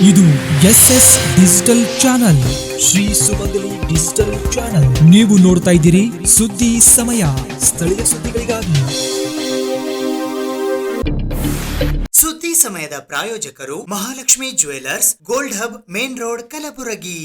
ಇದು SS digital channel, Shri ಸುಮಂಗಲಿ digital channel. ನೀವು ನೋಡ್ತಾ ಇದ್ದೀರಿ ಸುದ್ದಿ ಸಮಯ, ಸ್ಥಳೀಯ ಸುದ್ದಿಗಳಿಗಾಗಿ. ಸುದ್ದಿ ಸಮಯದ ಪ್ರಾಯೋಜಕರು Mahalakshmi jewellers, gold hub, main road, Kalaburagi.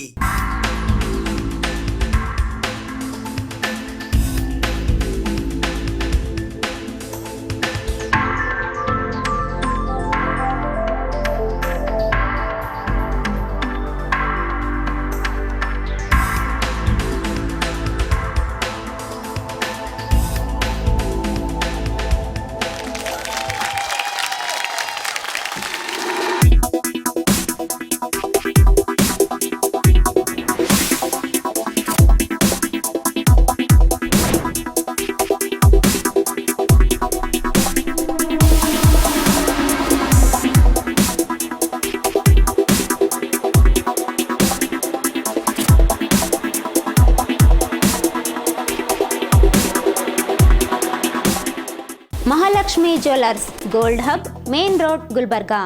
Mahalakshmi jewellers, gold hub, main road, Gulbarga.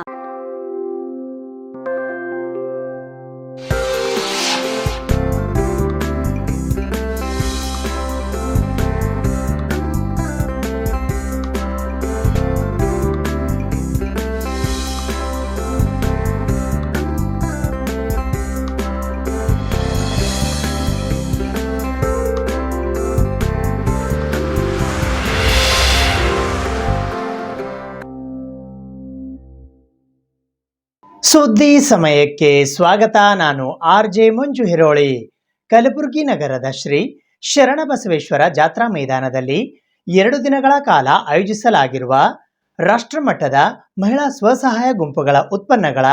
ಸುದ್ದಿ ಸಮಯಕ್ಕೆ ಸ್ವಾಗತ. ನಾನು RJ ಮಂಜು ಹಿರೋಳಿ. ಕಲಬುರಗಿ ನಗರದ ಶ್ರೀ ಶರಣಬಸವೇಶ್ವರ ಜಾತ್ರಾ ಮೈದಾನದಲ್ಲಿ 2 ದಿನಗಳ ಕಾಲ ಆಯೋಜಿಸಲಾಗಿರುವ ರಾಷ್ಟ್ರಮಟ್ಟದ ಮಹಿಳಾ ಸ್ವಸಹಾಯ ಗುಂಪುಗಳ ಉತ್ಪನ್ನಗಳ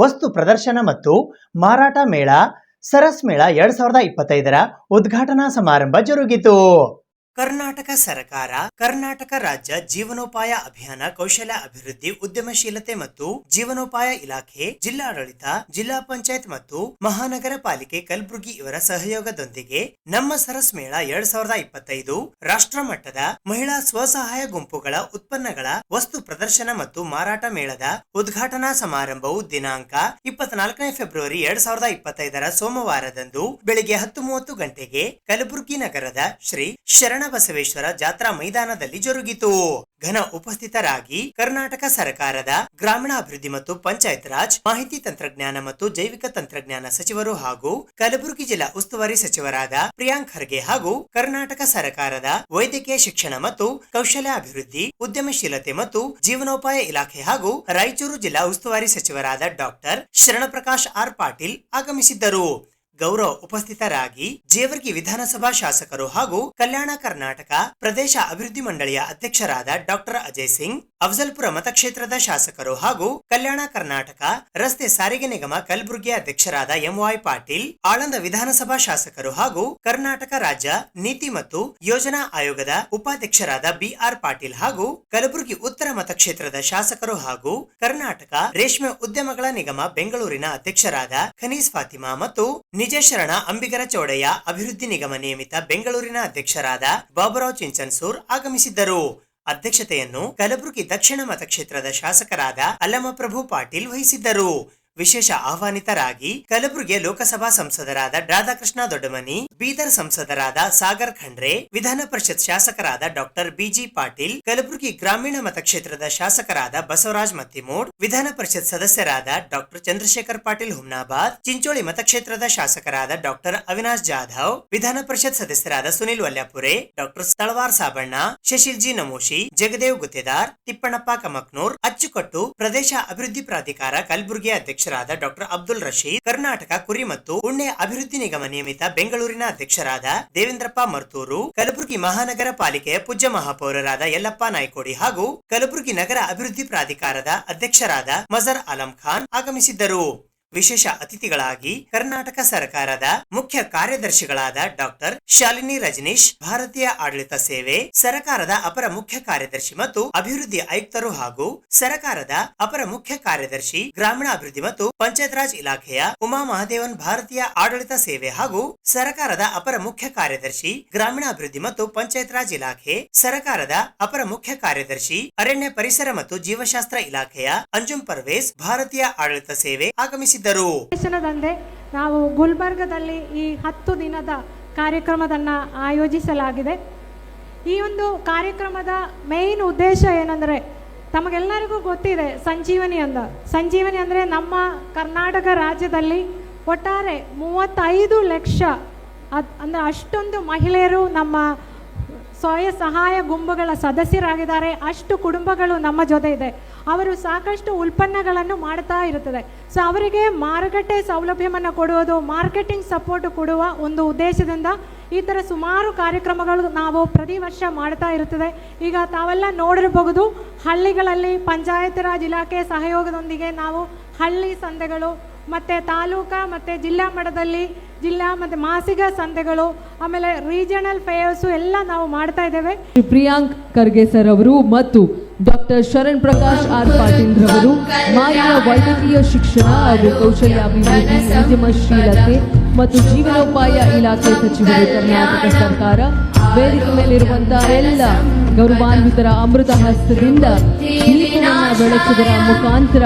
ವಸ್ತು ಪ್ರದರ್ಶನ ಮತ್ತು ಮಾರಾಟ ಮೇಳ ಸರಸ್ ಮೇಳ 2025ರ ಉದ್ಘಾಟನಾ ಸಮಾರಂಭ ಜರುಗಿತು. ಕರ್ನಾಟಕ ಸರ್ಕಾರ, ಕರ್ನಾಟಕ ರಾಜ್ಯ ಜೀವನೋಪಾಯ ಅಭಿಯಾನ, ಕೌಶಲ್ಯ ಅಭಿವೃದ್ಧಿ, ಉದ್ಯಮಶೀಲತೆ ಮತ್ತು ಜೀವನೋಪಾಯ ಇಲಾಖೆ, ಜಿಲ್ಲಾಡಳಿತ, ಜಿಲ್ಲಾ ಪಂಚಾಯತ್ ಮತ್ತು ಮಹಾನಗರ ಪಾಲಿಕೆ ಕಲಬುರಗಿ ಇವರ ಸಹಯೋಗದೊಂದಿಗೆ ನಮ್ಮ ಸರಸ್ ಮೇಳ 2025 ರಾಷ್ಟ್ರಮಟ್ಟದ ಮಹಿಳಾ ಸ್ವಸಹಾಯ ಗುಂಪುಗಳ ಉತ್ಪನ್ನಗಳ ವಸ್ತು ಪ್ರದರ್ಶನ ಮತ್ತು ಮಾರಾಟ ಮೇಳದ ಉದ್ಘಾಟನಾ ಸಮಾರಂಭವು ದಿನಾಂಕ 24 ಫೆಬ್ರವರಿ 2025ರ ಸೋಮವಾರದಂದು ಬೆಳಿಗ್ಗೆ 10:30 ಗಂಟೆಗೆ ಕಲಬುರಗಿ ನಗರದ ಶ್ರೀ ಶರಣಬಸವೇಶ್ವರ ಜಾತ್ರಾ ಮೈದಾನದಲ್ಲಿ ಜರುಗಿತು. ಘನ ಉಪಸ್ಥಿತರಾಗಿ ಕರ್ನಾಟಕ ಸರ್ಕಾರದ ಗ್ರಾಮೀಣಾಭಿವೃದ್ಧಿ ಮತ್ತು ಪಂಚಾಯತ್ ರಾಜ್, ಮಾಹಿತಿ ತಂತ್ರಜ್ಞಾನ ಮತ್ತು ಜೈವಿಕ ತಂತ್ರಜ್ಞಾನ ಸಚಿವರು ಹಾಗೂ ಕಲಬುರಗಿ ಜಿಲ್ಲಾ ಉಸ್ತುವಾರಿ ಸಚಿವರಾದ ಪ್ರಿಯಾಂಕ್ ಖರ್ಗೆ ಹಾಗೂ ಕರ್ನಾಟಕ ಸರ್ಕಾರದ ವೈದ್ಯಕೀಯ ಶಿಕ್ಷಣ ಮತ್ತು ಕೌಶಲ್ಯ ಅಭಿವೃದ್ಧಿ, ಉದ್ಯಮಶೀಲತೆ ಮತ್ತು ಜೀವನೋಪಾಯ ಇಲಾಖೆ ಹಾಗೂ ರಾಯಚೂರು ಜಿಲ್ಲಾ ಉಸ್ತುವಾರಿ ಸಚಿವರಾದ ಡಾಕ್ಟರ್ ಶರಣಪ್ರಕಾಶ್ R ಪಾಟೀಲ್ ಆಗಮಿಸಿದ್ದರು. ಗೌರವ ಉಪಸ್ಥಿತರಾಗಿ ಜೇವರ್ಗಿ ವಿಧಾನಸಭಾ ಶಾಸಕರು ಹಾಗೂ ಕಲ್ಯಾಣ ಕರ್ನಾಟಕ ಪ್ರದೇಶ ಅಭಿವೃದ್ಧಿ ಮಂಡಳಿಯ ಅಧ್ಯಕ್ಷರಾದ ಡಾಕ್ಟರ್ ಅಜಯ್ ಸಿಂಗ್, ಅಫಜಲ್ಪುರ ಮತಕ್ಷೇತ್ರದ ಶಾಸಕರು ಹಾಗೂ ಕಲ್ಯಾಣ ಕರ್ನಾಟಕ ರಸ್ತೆ ಸಾರಿಗೆ ನಿಗಮ ಕಲಬುರಗಿ ಅಧ್ಯಕ್ಷರಾದ MY ಪಾಟೀಲ್, ಆಳಂದ ವಿಧಾನಸಭಾ ಶಾಸಕರು ಹಾಗೂ ಕರ್ನಾಟಕ ರಾಜ್ಯ ನೀತಿ ಮತ್ತು ಯೋಜನಾ ಆಯೋಗದ ಉಪಾಧ್ಯಕ್ಷರಾದ BR ಪಾಟೀಲ್ ಹಾಗೂ ಕಲಬುರಗಿ ಉತ್ತರ ಮತಕ್ಷೇತ್ರದ ಶಾಸಕರು ಹಾಗೂ ಕರ್ನಾಟಕ ರೇಷ್ಮೆ ಉದ್ಯಮಗಳ ನಿಗಮ ಬೆಂಗಳೂರಿನ ಅಧ್ಯಕ್ಷರಾದ ಖನೀಸ್ ಫಾತಿಮಾ ಮತ್ತು ನಿಜಶರಣ ಅಂಬಿಗರ ಚೌಡಯ್ಯ ಅಭಿವೃದ್ಧಿ ನಿಗಮ ನಿಯಮಿತ ಬೆಂಗಳೂರಿನ ಅಧ್ಯಕ್ಷರಾದ ಬಾಬುರಾವ್ ಚಿಂಚನ್ಸೂರ್ ಆಗಮಿಸಿದ್ದರು. ಅಧ್ಯಕ್ಷತೆಯನ್ನು ಕಲಬುರಗಿ ದಕ್ಷಿಣ ಮತಕ್ಷೇತ್ರದ ಶಾಸಕರಾದ ಅಲ್ಲಮಪ್ರಭು ಪಾಟೀಲ್ ವಹಿಸಿದ್ದರು. ವಿಶೇಷ ಆಹ್ವಾನಿತರಾಗಿ ಕಲಬುರಗಿಯ ಲೋಕಸಭಾ ಸಂಸದರಾದ ರಾಧಾಕೃಷ್ಣ ದೊಡ್ಡಮನಿ, ಬೀದರ್ ಸಂಸದರಾದ ಸಾಗರ್ ಖಂಡ್ರೆ, ವಿಧಾನ ಪರಿಷತ್ ಶಾಸಕರಾದ ಡಾಕ್ಟರ್ BG ಪಾಟೀಲ್, ಕಲಬುರಗಿ ಗ್ರಾಮೀಣ ಮತಕ್ಷೇತ್ರದ ಶಾಸಕರಾದ ಬಸವರಾಜ್ ಮತ್ತಿಮೂಡ್, ವಿಧಾನ ಪರಿಷತ್ ಸದಸ್ಯರಾದ ಡಾಕ್ಟರ್ ಚಂದ್ರಶೇಖರ್ ಪಾಟೀಲ್ ಹುಮ್ನಾಬಾದ್, ಚಿಂಚೋಳಿ ಮತಕ್ಷೇತ್ರದ ಶಾಸಕರಾದ ಡಾಕ್ಟರ್ ಅವಿನಾಶ್ ಜಾಧವ್, ವಿಧಾನ ಪರಿಷತ್ ಸದಸ್ಯರಾದ ಸುನಿಲ್ ವಲ್ಯಾಪುರೆ, ಡಾಕ್ಟರ್ ತಳವಾರ್ ಸಾಬಣ್ಣ, ಶಶಿಲ್ ಜಿ ನಮೋಶಿ, ಜಗದೇವ್ ಗುತ್ತೇದಾರ್, ತಿಪ್ಪಣ್ಣಪ್ಪ ಕಮಕ್ನೂರ್, ಅಚ್ಚುಕಟ್ಟು ಪ್ರದೇಶ ಅಭಿವೃದ್ಧಿ ಪ್ರಾಧಿಕಾರ ಕಲಬುರಗಿ ಅಧ್ಯಕ್ಷ ಡಾಕ್ಟರ್ ಅಬ್ದುಲ್ ರಶೀದ್, ಕರ್ನಾಟಕ ಕುರಿ ಮತ್ತು ಉಣ್ಣೆ ಅಭಿವೃದ್ಧಿ ನಿಗಮ ನಿಯಮಿತ ಬೆಂಗಳೂರಿನ ಅಧ್ಯಕ್ಷರಾದ ದೇವೇಂದ್ರಪ್ಪ ಮರ್ತೂರು, ಕಲಬುರಗಿ ಮಹಾನಗರ ಪಾಲಿಕೆಯ ಪೂಜ್ಯ ಮಹಾಪೌರರಾದ ಯಲ್ಲಪ್ಪ ನಾಯ್ಕೋಡಿ ಹಾಗೂ ಕಲಬುರಗಿ ನಗರ ಅಭಿವೃದ್ಧಿ ಪ್ರಾಧಿಕಾರದ ಅಧ್ಯಕ್ಷರಾದ ಮಜರ್ ಆಲಂ ಖಾನ್ ಆಗಮಿಸಿದ್ದರು. ವಿಶೇಷ ಅತಿಥಿಗಳಾಗಿ ಕರ್ನಾಟಕ ಸರ್ಕಾರದ ಮುಖ್ಯ ಕಾರ್ಯದರ್ಶಿಗಳಾದ ಡಾಕ್ಟರ್ ಶಾಲಿನಿ ರಜನೀಶ್, ಭಾರತೀಯ ಆಡಳಿತ ಸೇವೆ ಸರ್ಕಾರದ ಅಪರ ಮುಖ್ಯ ಕಾರ್ಯದರ್ಶಿ ಮತ್ತು ಅಭಿವೃದ್ಧಿ ಆಯುಕ್ತರು ಹಾಗೂ ಸರ್ಕಾರದ ಅಪರ ಮುಖ್ಯ ಕಾರ್ಯದರ್ಶಿ ಗ್ರಾಮೀಣಾಭಿವೃದ್ಧಿ ಮತ್ತು ಪಂಚಾಯತ್ ರಾಜ್ ಇಲಾಖೆಯ ಉಮಾ ಮಹಾದೇವನ್, ಭಾರತೀಯ ಆಡಳಿತ ಸೇವೆ ಹಾಗೂ ಸರ್ಕಾರದ ಅಪರ ಮುಖ್ಯ ಕಾರ್ಯದರ್ಶಿ ಗ್ರಾಮೀಣಾಭಿವೃದ್ಧಿ ಮತ್ತು ಪಂಚಾಯತ್ ರಾಜ್ ಇಲಾಖೆ, ಸರ್ಕಾರದ ಅಪರ ಮುಖ್ಯ ಕಾರ್ಯದರ್ಶಿ ಅರಣ್ಯ ಪರಿಸರ ಮತ್ತು ಜೀವಶಾಸ್ತ್ರ ಇಲಾಖೆಯ ಅಂಜುಮ್ ಪರ್ವೇಸ್, ಭಾರತೀಯ ಆಡಳಿತ ಸೇವೆ ಆಗಮಿಸಿದ್ದಾರೆ. ತಿಳಿಸಿದರು. ದೇಶದಂದೇ ನಾವು ಗುಲ್ಬರ್ಗದಲ್ಲಿ ಈ 10 ದಿನದ ಕಾರ್ಯಕ್ರಮವನ್ನು ಆಯೋಜಿಸಲಾಗಿದೆ. ಈ ಒಂದು ಕಾರ್ಯಕ್ರಮದ ಮೇನ್ ಉದ್ದೇಶ ಏನಂದರೆ, ತಮಗೆಲ್ಲರಿಗೂ ಗೊತ್ತಿದೆ ಸಂಜೀವನಿ ಅಂದರೆ ನಮ್ಮ ಕರ್ನಾಟಕ ರಾಜ್ಯದಲ್ಲಿ ಒಟ್ಟಾರೆ 35 ಲಕ್ಷ ಅಂದರೆ ಅಷ್ಟೊಂದು ಮಹಿಳೆಯರು ನಮ್ಮ ಸ್ವಯಂ ಸಹಾಯ ಗುಂಪುಗಳ ಸದಸ್ಯರಾಗಿದ್ದಾರೆ. ಅಷ್ಟು ಕುಟುಂಬಗಳು ನಮ್ಮ ಜೊತೆ ಇದೆ. ಅವರು ಸಾಕಷ್ಟು ಉತ್ಪನ್ನಗಳನ್ನು ಮಾಡ್ತಾ ಇರುತ್ತದೆ. ಸೊ ಅವರಿಗೆ ಮಾರುಕಟ್ಟೆ ಸೌಲಭ್ಯವನ್ನು ಕೊಡುವುದು, ಮಾರ್ಕೆಟಿಂಗ್ ಸಪೋರ್ಟ್ ಕೊಡುವ ಒಂದು ಉದ್ದೇಶದಿಂದ ಈ ಥರ ಸುಮಾರು ಕಾರ್ಯಕ್ರಮಗಳು ನಾವು ಪ್ರತಿ ವರ್ಷ ಮಾಡ್ತಾ ಇರುತ್ತದೆ. ಈಗ ತಾವೆಲ್ಲ ನೋಡಿರಬಹುದು, ಹಳ್ಳಿಗಳಲ್ಲಿ ಪಂಚಾಯತ್ ರಾಜ್ ಇಲಾಖೆ ಸಹಯೋಗದೊಂದಿಗೆ ನಾವು ಹಳ್ಳಿ ಸಂತೆಗಳು ಮತ್ತು ತಾಲೂಕಾ ಮತ್ತು ಜಿಲ್ಲಾ ಮಟ್ಟದಲ್ಲಿ ಜಿಲ್ಲಾ ಮತ್ತು ಮಾಸಿಕ ಸಂತೆಗಳು, ಆಮೇಲೆ ರೀಜನಲ್ ಫೇರ್ಸು ಎಲ್ಲ ನಾವು ಮಾಡ್ತಾ ಇದ್ದೇವೆ. ಪ್ರಿಯಾಂಕ್ ಖರ್ಗೆ ಸರ್ ಅವರು ಮತ್ತು ಡಾಕ್ಟರ್ ಶರಣ್ ಪ್ರಕಾಶ್ ಆರ್ ಪಾಟೀಲ್ ರವರು ಮಾನ್ಯ ವೈದ್ಯಕೀಯ ಶಿಕ್ಷಣ ಹಾಗೂ ಕೌಶಲ್ಯಾಭಿವೃದ್ಧಿ, ಉದ್ಯಮಶೀಲತೆ ಮತ್ತು ಜೀವನೋಪಾಯ ಇಲಾಖೆ ಸಚಿವರು, ಕರ್ನಾಟಕ ಸರ್ಕಾರ ವೇದಿಕೆ ಮೇಲಿರುವಂತಹ ಎಲ್ಲ ಗೌರವಾನ್ವಿತರ ಅಮೃತ ಹಸ್ತದಿಂದ ದೀಪವನ್ನು ಬೆಳಚುವುದರ ಮುಖಾಂತರ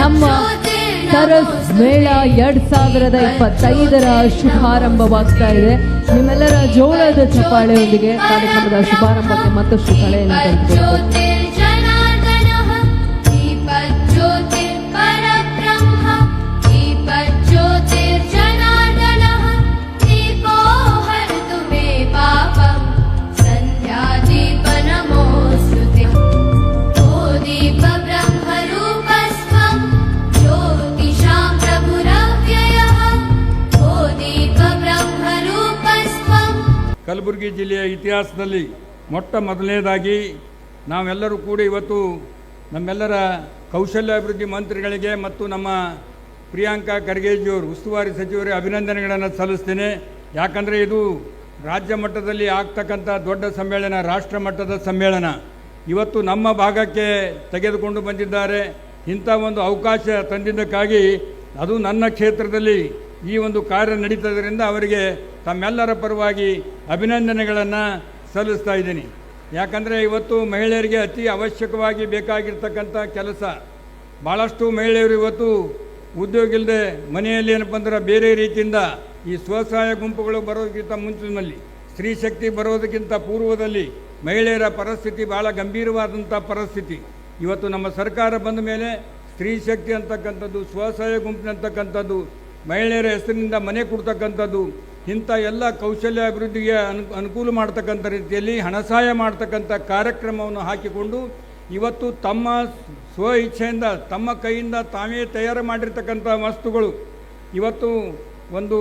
ನಮ್ಮ ಸರಸ್ ಮೇಳ 2025ರ ಶುಭಾರಂಭವಾಗ್ತಾ ಇದೆ. ನಿಮ್ಮೆಲ್ಲರ ಜೋಳದ ಚಪ್ಪಾಳೆಯೊಂದಿಗೆ ಕಾರ್ಯಕ್ರಮದ ಶುಭಾರಂಭಕ್ಕೆ ಮತ್ತಷ್ಟು ಕಳೆಯನ್ನು ತೆಗೆದುಕೊಳ್ಳುತ್ತೇವೆ. ಕಲಬುರಗಿ ಜಿಲ್ಲೆಯ ಇತಿಹಾಸದಲ್ಲಿ ಮೊಟ್ಟ ಮೊದಲನೇದಾಗಿ ನಾವೆಲ್ಲರೂ ಕೂಡ ಇವತ್ತು ನಮ್ಮೆಲ್ಲರ ಕೌಶಲ್ಯಾಭಿವೃದ್ಧಿ ಮಂತ್ರಿಗಳಿಗೆ ಮತ್ತು ನಮ್ಮ ಪ್ರಿಯಾಂಕಾ ಖರ್ಗೆಜಿಯವರು ಉಸ್ತುವಾರಿ ಸಚಿವರಿಗೆ ಅಭಿನಂದನೆಗಳನ್ನು ಸಲ್ಲಿಸ್ತೇನೆ. ಯಾಕಂದರೆ ಇದು ರಾಜ್ಯ ಮಟ್ಟದಲ್ಲಿ ಆಗ್ತಕ್ಕಂಥ ದೊಡ್ಡ ಸಮ್ಮೇಳನ, ರಾಷ್ಟ್ರ ಮಟ್ಟದ ಸಮ್ಮೇಳನ ಇವತ್ತು ನಮ್ಮ ಭಾಗಕ್ಕೆ ತೆಗೆದುಕೊಂಡು ಬಂದಿದ್ದಾರೆ. ಇಂಥ ಒಂದು ಅವಕಾಶ ತಂದಿದ್ದಕ್ಕಾಗಿ ಅದು ನನ್ನ ಕ್ಷೇತ್ರದಲ್ಲಿ ಈ ಒಂದು ಕಾರ್ಯ ನಡೀತದ್ರಿಂದ ಅವರಿಗೆ ತಮ್ಮೆಲ್ಲರ ಪರವಾಗಿ ಅಭಿನಂದನೆಗಳನ್ನು ಸಲ್ಲಿಸ್ತಾ ಇದ್ದೀನಿ. ಯಾಕಂದರೆ ಇವತ್ತು ಮಹಿಳೆಯರಿಗೆ ಅತಿ ಅವಶ್ಯಕವಾಗಿ ಬೇಕಾಗಿರ್ತಕ್ಕಂಥ ಕೆಲಸ. ಭಾಳಷ್ಟು ಮಹಿಳೆಯರು ಇವತ್ತು ಉದ್ಯೋಗ ಇಲ್ಲದೆ ಮನೆಯಲ್ಲಿ ಏನಪ್ಪ ಅಂದ್ರೆ ಬೇರೆ ರೀತಿಯಿಂದ ಈ ಸ್ವಸಹಾಯ ಗುಂಪುಗಳು ಬರೋದಕ್ಕಿಂತ ಮುಂಚಿನಲ್ಲಿ, ಸ್ತ್ರೀ ಶಕ್ತಿ ಬರೋದಕ್ಕಿಂತ ಪೂರ್ವದಲ್ಲಿ ಮಹಿಳೆಯರ ಪರಿಸ್ಥಿತಿ ಭಾಳ ಗಂಭೀರವಾದಂಥ ಪರಿಸ್ಥಿತಿ. ಇವತ್ತು ನಮ್ಮ ಸರ್ಕಾರ ಬಂದ ಮೇಲೆ ಸ್ತ್ರೀ ಶಕ್ತಿ ಅಂತಕ್ಕಂಥದ್ದು, ಸ್ವಸಹಾಯ ಗುಂಪಿನಂತಕ್ಕಂಥದ್ದು, ಮಹಿಳೆಯರ ಹೆಸರಿನಿಂದ ಮನೆ ಕೊಡ್ತಕ್ಕಂಥದ್ದು, ಇಂಥ ಎಲ್ಲ ಕೌಶಲ್ಯ ಅಭಿವೃದ್ಧಿಗೆ ಅನುಕೂಲ ಮಾಡ್ತಕ್ಕಂಥ ರೀತಿಯಲ್ಲಿ ಹಣ ಸಹಾಯ ಮಾಡ್ತಕ್ಕಂಥ ಕಾರ್ಯಕ್ರಮವನ್ನು ಹಾಕಿಕೊಂಡು ಇವತ್ತು ತಮ್ಮ ಸ್ವ ಇಚ್ಛೆಯಿಂದ ತಮ್ಮ ಕೈಯಿಂದ ತಾವೇ ತಯಾರು ಮಾಡಿರ್ತಕ್ಕಂಥ ವಸ್ತುಗಳು ಇವತ್ತು ಒಂದು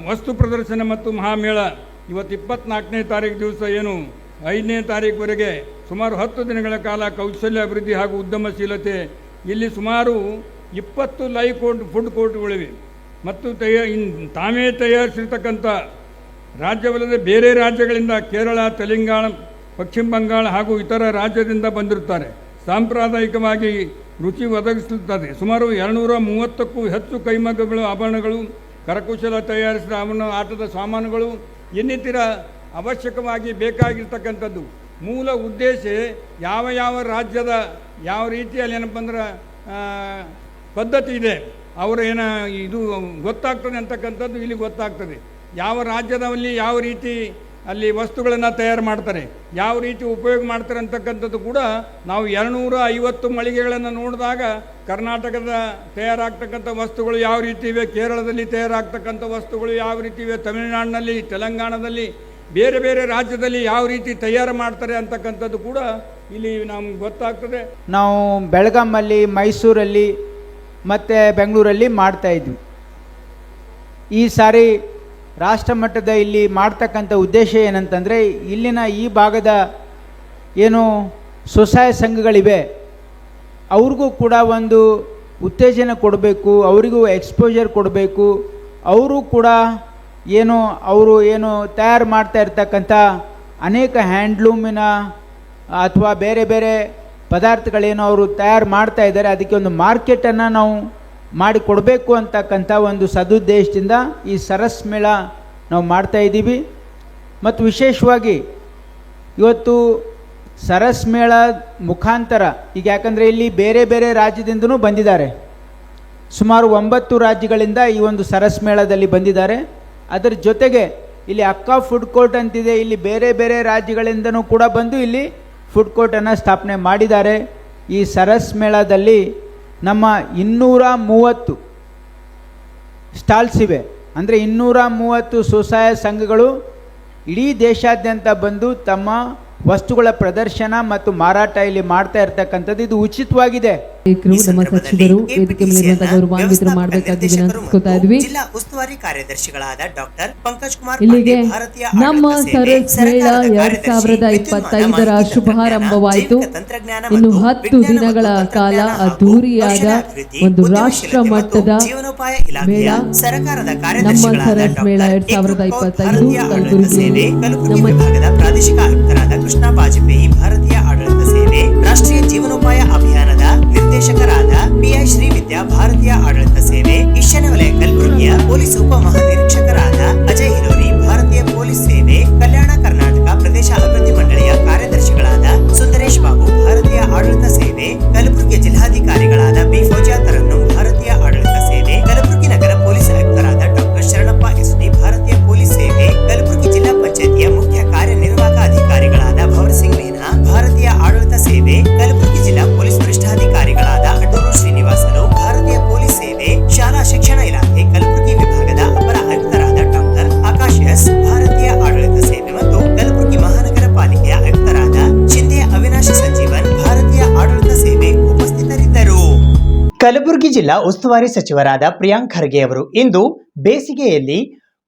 ವಸ್ತು ಪ್ರದರ್ಶನ ಮತ್ತು ಮಹಾಮೇಳ ಇವತ್ತು 24ನೇ ತಾರೀಕು ದಿವಸ ಏನು 5ನೇ ತಾರೀಕುವರೆಗೆ ಸುಮಾರು 10 ದಿನಗಳ ಕಾಲ ಕೌಶಲ್ಯ ಅಭಿವೃದ್ಧಿ ಹಾಗೂ ಉದ್ಯಮಶೀಲತೆ ಇಲ್ಲಿ ಸುಮಾರು 20 ಲೈವ್ ಫುಡ್ ಕೋರ್ಟ್ಗಳಿವೆ ಮತ್ತು ತಾವೇ ತಯಾರಿಸಿರ್ತಕ್ಕಂಥ ರಾಜ್ಯವಲ್ಲದೆ ಬೇರೆ ರಾಜ್ಯಗಳಿಂದ ಕೇರಳ, ತೆಲಂಗಾಣ, ಪಶ್ಚಿಮ ಬಂಗಾಳ ಹಾಗೂ ಇತರ ರಾಜ್ಯದಿಂದ ಬಂದಿರುತ್ತಾರೆ. ಸಾಂಪ್ರದಾಯಿಕವಾಗಿ ರುಚಿ ಒದಗಿಸುತ್ತದೆ. ಸುಮಾರು 230ಕ್ಕೂ ಹೆಚ್ಚು ಕೈಮಗ್ಗಗಳು, ಆಭರಣಗಳು, ಕರಕುಶಲ ತಯಾರಿಸಿದ ಆಟದ ಸಾಮಾನುಗಳು ಇನ್ನಿತರ ಅವಶ್ಯಕವಾಗಿ ಬೇಕಾಗಿರ್ತಕ್ಕಂಥದ್ದು. ಮೂಲ ಉದ್ದೇಶ ಯಾವ ರಾಜ್ಯದ ಯಾವ ರೀತಿಯಲ್ಲಿ ಏನಪ್ಪ ಅಂದ್ರೆ ಪದ್ಧತಿ ಇದೆ ಅವರು ಇದು ಗೊತ್ತಾಗ್ತದೆ ಅಂತಕ್ಕಂಥದ್ದು ಇಲ್ಲಿ ಗೊತ್ತಾಗ್ತದೆ. ಯಾವ ರಾಜ್ಯದಲ್ಲಿ ಯಾವ ರೀತಿ ಅಲ್ಲಿ ವಸ್ತುಗಳನ್ನು ತಯಾರು ಮಾಡ್ತಾರೆ, ಯಾವ ರೀತಿ ಉಪಯೋಗ ಮಾಡ್ತಾರೆ ಅಂತಕ್ಕಂಥದ್ದು ಕೂಡ ನಾವು 250 ಮಳಿಗೆಗಳನ್ನು ನೋಡಿದಾಗ ಕರ್ನಾಟಕದ ತಯಾರಾಗ್ತಕ್ಕಂಥ ವಸ್ತುಗಳು ಯಾವ ರೀತಿ ಇವೆ, ಕೇರಳದಲ್ಲಿ ತಯಾರಾಗ್ತಕ್ಕಂಥ ವಸ್ತುಗಳು ಯಾವ ರೀತಿ ಇವೆ, ತಮಿಳುನಾಡಿನಲ್ಲಿ, ತೆಲಂಗಾಣದಲ್ಲಿ, ಬೇರೆ ಬೇರೆ ರಾಜ್ಯದಲ್ಲಿ ಯಾವ ರೀತಿ ತಯಾರು ಮಾಡ್ತಾರೆ ಅಂತಕ್ಕಂಥದ್ದು ಕೂಡ ಇಲ್ಲಿ ನಮ್ಗೆ ಗೊತ್ತಾಗ್ತದೆ. ನಾವು ಬೆಳಗಾಮಲ್ಲಿ, ಮೈಸೂರಲ್ಲಿ ಮತ್ತು ಬೆಂಗಳೂರಲ್ಲಿ ಮಾಡ್ತಾಯಿದ್ವಿ. ಈ ಸಾರಿ ರಾಷ್ಟ್ರ ಮಟ್ಟದ ಇಲ್ಲಿ ಮಾಡ್ತಕ್ಕಂಥ ಉದ್ದೇಶ ಏನಂತಂದರೆ, ಇಲ್ಲಿನ ಈ ಭಾಗದ ಏನು ಸ್ವಸಹಾಯ ಸಂಘಗಳಿವೆ ಅವ್ರಿಗೂ ಕೂಡ ಒಂದು ಉತ್ತೇಜನ ಕೊಡಬೇಕು, ಅವರಿಗೂ ಎಕ್ಸ್ಪೋಜರ್ ಕೊಡಬೇಕು. ಅವರು ಕೂಡ ಅವರು ತಯಾರು ಮಾಡ್ತಾ ಇರ್ತಕ್ಕಂಥ ಅನೇಕ ಹ್ಯಾಂಡ್ಲೂಮಿನ ಅಥವಾ ಬೇರೆ ಬೇರೆ ಪದಾರ್ಥಗಳೇನೋ ಅವರು ತಯಾರು ಮಾಡ್ತಾ ಇದ್ದಾರೆ, ಅದಕ್ಕೆ ಒಂದು ಮಾರ್ಕೆಟನ್ನು ನಾವು ಮಾಡಿಕೊಡಬೇಕು ಅಂತಕ್ಕಂಥ ಒಂದು ಸದುದ್ದೇಶದಿಂದ ಈ ಸರಸ್ ಮೇಳ ನಾವು ಮಾಡ್ತಾಯಿದ್ದೀವಿ. ಮತ್ತು ವಿಶೇಷವಾಗಿ ಇವತ್ತು ಸರಸ್ ಮೇಳ ಮುಖಾಂತರ ಈಗ ಯಾಕಂದರೆ ಇಲ್ಲಿ ಬೇರೆ ಬೇರೆ ರಾಜ್ಯದಿಂದನೂ ಬಂದಿದ್ದಾರೆ. ಸುಮಾರು 9 ರಾಜ್ಯಗಳಿಂದ ಈ ಒಂದು ಸರಸ್ ಮೇಳದಲ್ಲಿ ಬಂದಿದ್ದಾರೆ. ಅದರ ಜೊತೆಗೆ ಇಲ್ಲಿ ಅಕ್ಕ ಫುಡ್ ಕೋರ್ಟ್ ಅಂತಿದೆ, ಇಲ್ಲಿ ಬೇರೆ ಬೇರೆ ರಾಜ್ಯಗಳಿಂದನೂ ಕೂಡ ಬಂದು ಇಲ್ಲಿ ಫುಡ್ ಕೋರ್ಟನ್ನು ಸ್ಥಾಪನೆ ಮಾಡಿದ್ದಾರೆ. ಈ ಸರಸ್ ಮೇಳದಲ್ಲಿ ನಮ್ಮ 230 ಸ್ಟಾಲ್ಸ್ ಇವೆ. ಅಂದರೆ 230 ಸ್ವಸಹಾಯ ಸಂಘಗಳು ಇಡೀ ದೇಶಾದ್ಯಂತ ಬಂದು ತಮ್ಮ ವಸ್ತುಗಳ ಪ್ರದರ್ಶನ ಮತ್ತು ಮಾರಾಟ ಇಲ್ಲಿ ಮಾಡ್ತಾ ಇರ್ತಕ್ಕಂಥದ್ದು. ಇದು ಉಚಿತವಾಗಿದೆ. ನಮ್ಮ ಸಚಿವರು ವೇದಿಕೆ ಮೇಲಿರುವಂತಹ ಗೌರವಾನ್ವಿತರು ಮಾಡಬೇಕಾಗಿ ವಿನಂತಿಸ್ಕೊತಾ ಇದ್ವಿ. ಜಿಲ್ಲಾ ಉಸ್ತುವಾರಿ ಕಾರ್ಯದರ್ಶಿಗಳಾದ ಡಾಕ್ಟರ್ ಪಂಕಜ್ ಕುಮಾರ್ ಇಲ್ಲಿಗೆ ನಮ್ಮ ಸರಸ್ ಮೇಳ 2025ರ ಶುಭಾರಂಭವಾಯಿತು. ಇನ್ನು 10 ದಿನಗಳ ಕಾಲ ಅದ್ದೂರಿಯಾದ ಒಂದು ರಾಷ್ಟ್ರ ಮಟ್ಟದ ಮೇಳ ನಮ್ಮ ಸರಸ್ ಮೇಳ 2025 ಕಲಬುರಗಿ ವಿಭಾಗದ ಪ್ರಾದೇಶಿಕ ಆಯುಕ್ತರಾದ ಕೃಷ್ಣ ಬಾಜಪೇಯಿ, ಭಾರತೀಯ ಆಡಳಿತ ಸೇವೆ ರಾಷ್ಟ್ರೀಯ ಜೀವನೋಪಾಯ ಅಭಿಯಾನದ ನಿರ್ದೇಶಕರಾದ ಪಿಐ ಶ್ರೀವಿದ್ಯಾ, ಭಾರತೀಯ ಆಡಳಿತ ಸೇವೆ ಈಶಾನ್ಯ ವಲಯ ಕಲಬುರಗಿಯ ಪೊಲೀಸ್ ಉಪ ಮಹಾನಿರೀಕ್ಷಕರಾದ ಅಜಯ್ ಹಿಲೋರಿ, ಭಾರತೀಯ ಪೊಲೀಸ್ ಸೇವೆ ಕಲ್ಯಾಣ ಕರ್ನಾಟಕ ಪ್ರದೇಶ ಅಭಿವೃದ್ಧಿ ಮಂಡಳಿಯ ಕಾರ್ಯದರ್ಶಿಗಳಾದ ಸುಂದರೇಶ್ ಬಾಬು, ಭಾರತೀಯ ಆಡಳಿತ ಸೇವೆ ಕಲಬುರಗಿಯ ಜಿಲ್ಲಾಧಿಕಾರಿಗಳಾದ ಬಿ ಫೌಜಿಯಾ ತರನ್ನು, ಭಾರತೀಯ ಆಡಳಿತ ಸೇವೆ ಕಲಬುರಗಿ ನಗರ ಪೊಲೀಸ್ ಆಯುಕ್ತರಾದ ಡಾಕ್ಟರ್ ಶರಣಪ್ಪ ಎಸ್ಡಿ, ಭಾರತೀಯ ಪೊಲೀಸ್ ಸೇವೆ ಕಲಬುರಗಿ ಜಿಲ್ಲಾ ಪಂಚಾಯತಿಯ ಮುಖ್ಯ ಕಾರ್ಯನಿರ್ವಾಹಕ ಅಧಿಕಾರಿಗಳಾದ ಭವರ್ ಸಿಂಗ್ ಮೀನಾ, ಭಾರತೀಯ ಆಡಳಿತ ಸೇವೆ ಕಲಬುರಗಿ ಜಿಲ್ಲಾ ಪೊಲೀಸ್ ವರಿಷ್ಠಾಧಿಕಾರಿಗಳಾದ ಅಡೂರು ಶ್ರೀನಿವಾಸಲು, ಭಾರತೀಯ ಪೊಲೀಸ್ ಸೇವೆ ಶಾಲಾ ಶಿಕ್ಷಣ ಇಲಾಖೆ ಕಲಬುರಗಿ ವಿಭಾಗದ ಅಪರ ಆಯುಕ್ತರಾದ ಡಾಕ್ಟರ್ ಆಕಾಶ್ ಎಸ್, ಭಾರತೀಯ ಆಡಳಿತ ಸೇವೆ ಮತ್ತು ಕಲಬುರಗಿ ಮಹಾನಗರ ಪಾಲಿಕೆಯ ಆಯುಕ್ತರಾದ ಶಿಂದೆ ಅವಿನಾಶ್ ಸಂಜೀವನ್, ಭಾರತೀಯ ಆಡಳಿತ ಸೇವೆ ಉಪಸ್ಥಿತರಿದ್ದರು. ಕಲಬುರಗಿ ಜಿಲ್ಲಾ ಉಸ್ತುವಾರಿ ಸಚಿವರಾದ ಪ್ರಿಯಾಂಕ್ ಖರ್ಗೆ ಅವರು ಇಂದು ಬೇಸಿಗೆಯಲ್ಲಿ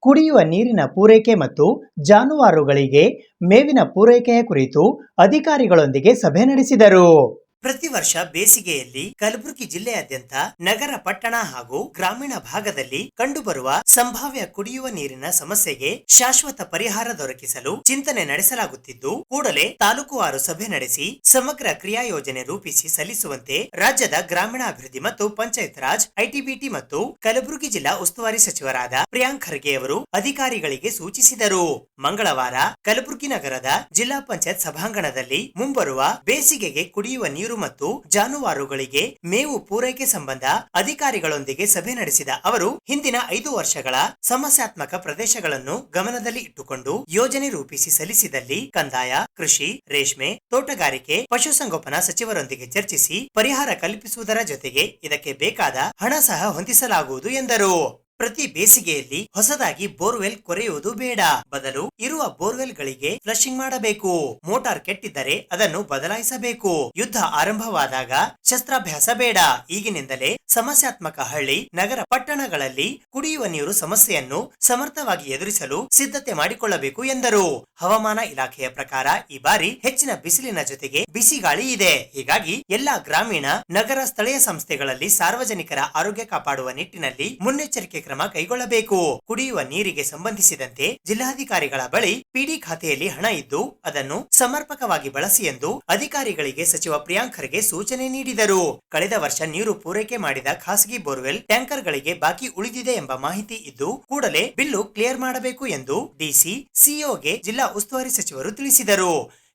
ಕುಡಿಯುವ ನೀರಿನ ಪೂರೈಕೆ ಮತ್ತು ಜಾನುವಾರುಗಳಿಗೆ ಮೇವಿನ ಪೂರೈಕೆಯ ಕುರಿತು ಅಧಿಕಾರಿಗಳೊಂದಿಗೆ ಸಭೆ ನಡೆಸಿದರು. ಪ್ರತಿ ವರ್ಷ ಬೇಸಿಗೆಯಲ್ಲಿ ಕಲಬುರಗಿ ಜಿಲ್ಲೆಯಾದ್ಯಂತ ನಗರ, ಪಟ್ಟಣ ಹಾಗೂ ಗ್ರಾಮೀಣ ಭಾಗದಲ್ಲಿ ಕಂಡುಬರುವ ಸಂಭಾವ್ಯ ಕುಡಿಯುವ ನೀರಿನ ಸಮಸ್ಯೆಗೆ ಶಾಶ್ವತ ಪರಿಹಾರ ದೊರಕಿಸಲು ಚಿಂತನೆ ನಡೆಸಲಾಗುತ್ತಿದ್ದು, ಕೂಡಲೇ ತಾಲೂಕುವಾರು ಸಭೆ ನಡೆಸಿ ಸಮಗ್ರ ಕ್ರಿಯಾ ಯೋಜನೆ ರೂಪಿಸಿ ಸಲ್ಲಿಸುವಂತೆ ರಾಜ್ಯದ ಗ್ರಾಮೀಣಾಭಿವೃದ್ಧಿ ಮತ್ತು ಪಂಚಾಯತ್ ರಾಜ್, ಐಟಿಬಿಟಿ ಮತ್ತು ಕಲಬುರಗಿ ಜಿಲ್ಲಾ ಉಸ್ತುವಾರಿ ಸಚಿವರಾದ ಪ್ರಿಯಾಂಕ್ ಖರ್ಗೆ ಅವರು ಅಧಿಕಾರಿಗಳಿಗೆ ಸೂಚಿಸಿದರು. ಮಂಗಳವಾರ ಕಲಬುರಗಿ ನಗರದ ಜಿಲ್ಲಾ ಪಂಚಾಯತ್ ಸಭಾಂಗಣದಲ್ಲಿ ಮುಂಬರುವ ಬೇಸಿಗೆಗೆ ಕುಡಿಯುವ ನೀರು ಮತ್ತು ಜಾನುವಾರುಗಳಿಗೆ ಮೇವು ಪೂರೈಕೆ ಸಂಬಂಧ ಅಧಿಕಾರಿಗಳೊಂದಿಗೆ ಸಭೆ ನಡೆಸಿದ ಅವರು ಹಿಂದಿನ 5 ವರ್ಷಗಳ ಸಮಸ್ಯಾತ್ಮಕ ಪ್ರದೇಶಗಳನ್ನು ಗಮನದಲ್ಲಿ ಇಟ್ಟುಕೊಂಡು ಯೋಜನೆ ರೂಪಿಸಿ ಸಲ್ಲಿಸಿದಲ್ಲಿ ಕಂದಾಯ, ಕೃಷಿ, ರೇಷ್ಮೆ, ತೋಟಗಾರಿಕೆ, ಪಶುಸಂಗೋಪನಾ ಸಚಿವರೊಂದಿಗೆ ಚರ್ಚಿಸಿ ಪರಿಹಾರ ಕಲ್ಪಿಸುವುದರ ಜೊತೆಗೆ ಇದಕ್ಕೆ ಬೇಕಾದ ಹಣ ಸಹ ಹೊಂದಿಸಲಾಗುವುದು ಎಂದರು. ಪ್ರತಿ ಬೇಸಿಗೆಯಲ್ಲಿ ಹೊಸದಾಗಿ ಬೋರ್ವೆಲ್ ಕೊರೆಯುವುದು ಬೇಡ, ಬದಲು ಇರುವ ಬೋರ್ವೆಲ್ ಗಳಿಗೆ ಫ್ಲಶಿಂಗ್ ಮಾಡಬೇಕು. ಮೋಟಾರ್ ಕೆಟ್ಟಿದ್ದರೆ ಅದನ್ನು ಬದಲಾಯಿಸಬೇಕು. ಯುದ್ಧ ಆರಂಭವಾದಾಗ ಶಸ್ತ್ರಾಭ್ಯಾಸ ಬೇಡ. ಈಗಿನಿಂದಲೇ ಸಮಸ್ಯಾತ್ಮಕ ಹಳ್ಳಿ, ನಗರ, ಪಟ್ಟಣಗಳಲ್ಲಿ ಕುಡಿಯುವ ನೀರು ಸಮಸ್ಯೆಯನ್ನು ಸಮರ್ಥವಾಗಿ ಎದುರಿಸಲು ಸಿದ್ಧತೆ ಮಾಡಿಕೊಳ್ಳಬೇಕು ಎಂದರು. ಹವಾಮಾನ ಇಲಾಖೆಯ ಪ್ರಕಾರ ಈ ಬಾರಿ ಹೆಚ್ಚಿನ ಬಿಸಿಲಿನ ಜೊತೆಗೆ ಬಿಸಿ ಗಾಳಿ ಇದೆ. ಹೀಗಾಗಿ ಎಲ್ಲಾ ಗ್ರಾಮೀಣ, ನಗರ, ಸ್ಥಳೀಯ ಸಂಸ್ಥೆಗಳಲ್ಲಿ ಸಾರ್ವಜನಿಕರ ಆರೋಗ್ಯ ಕಾಪಾಡುವ ನಿಟ್ಟಿನಲ್ಲಿ ಮುನ್ನೆಚ್ಚರಿಕೆ ಕ್ರಮ ಕೈಗೊಳ್ಳಬೇಕು. ಕುಡಿಯುವ ನೀರಿಗೆ ಸಂಬಂಧಿಸಿದಂತೆ ಜಿಲ್ಲಾಧಿಕಾರಿಗಳ ಬಳಿ ಪಿಡಿ ಖಾತೆಯಲ್ಲಿ ಹಣ ಇದ್ದು ಅದನ್ನು ಸಮರ್ಪಕವಾಗಿ ಬಳಸಿ ಎಂದು ಅಧಿಕಾರಿಗಳಿಗೆ ಸಚಿವ ಪ್ರಿಯಾಂಕ್ ಖರ್ಗೆ ಸೂಚನೆ ನೀಡಿದರು. ಕಳೆದ ವರ್ಷ ನೀರು ಪೂರೈಕೆ ಮಾಡಿದ ಖಾಸಗಿ ಬೋರ್ವೆಲ್ ಟ್ಯಾಂಕರ್ಗಳಿಗೆ ಬಾಕಿ ಉಳಿದಿದೆ ಎಂಬ ಮಾಹಿತಿ ಇದ್ದು ಕೂಡಲೇ ಬಿಲ್ಲು ಕ್ಲಿಯರ್ ಮಾಡಬೇಕು ಎಂದು ಡಿಸಿ, ಸಿಇಒಗೆ ಜಿಲ್ಲಾ ಉಸ್ತುವಾರಿ ಸಚಿವರು ತಿಳಿಸಿದರು.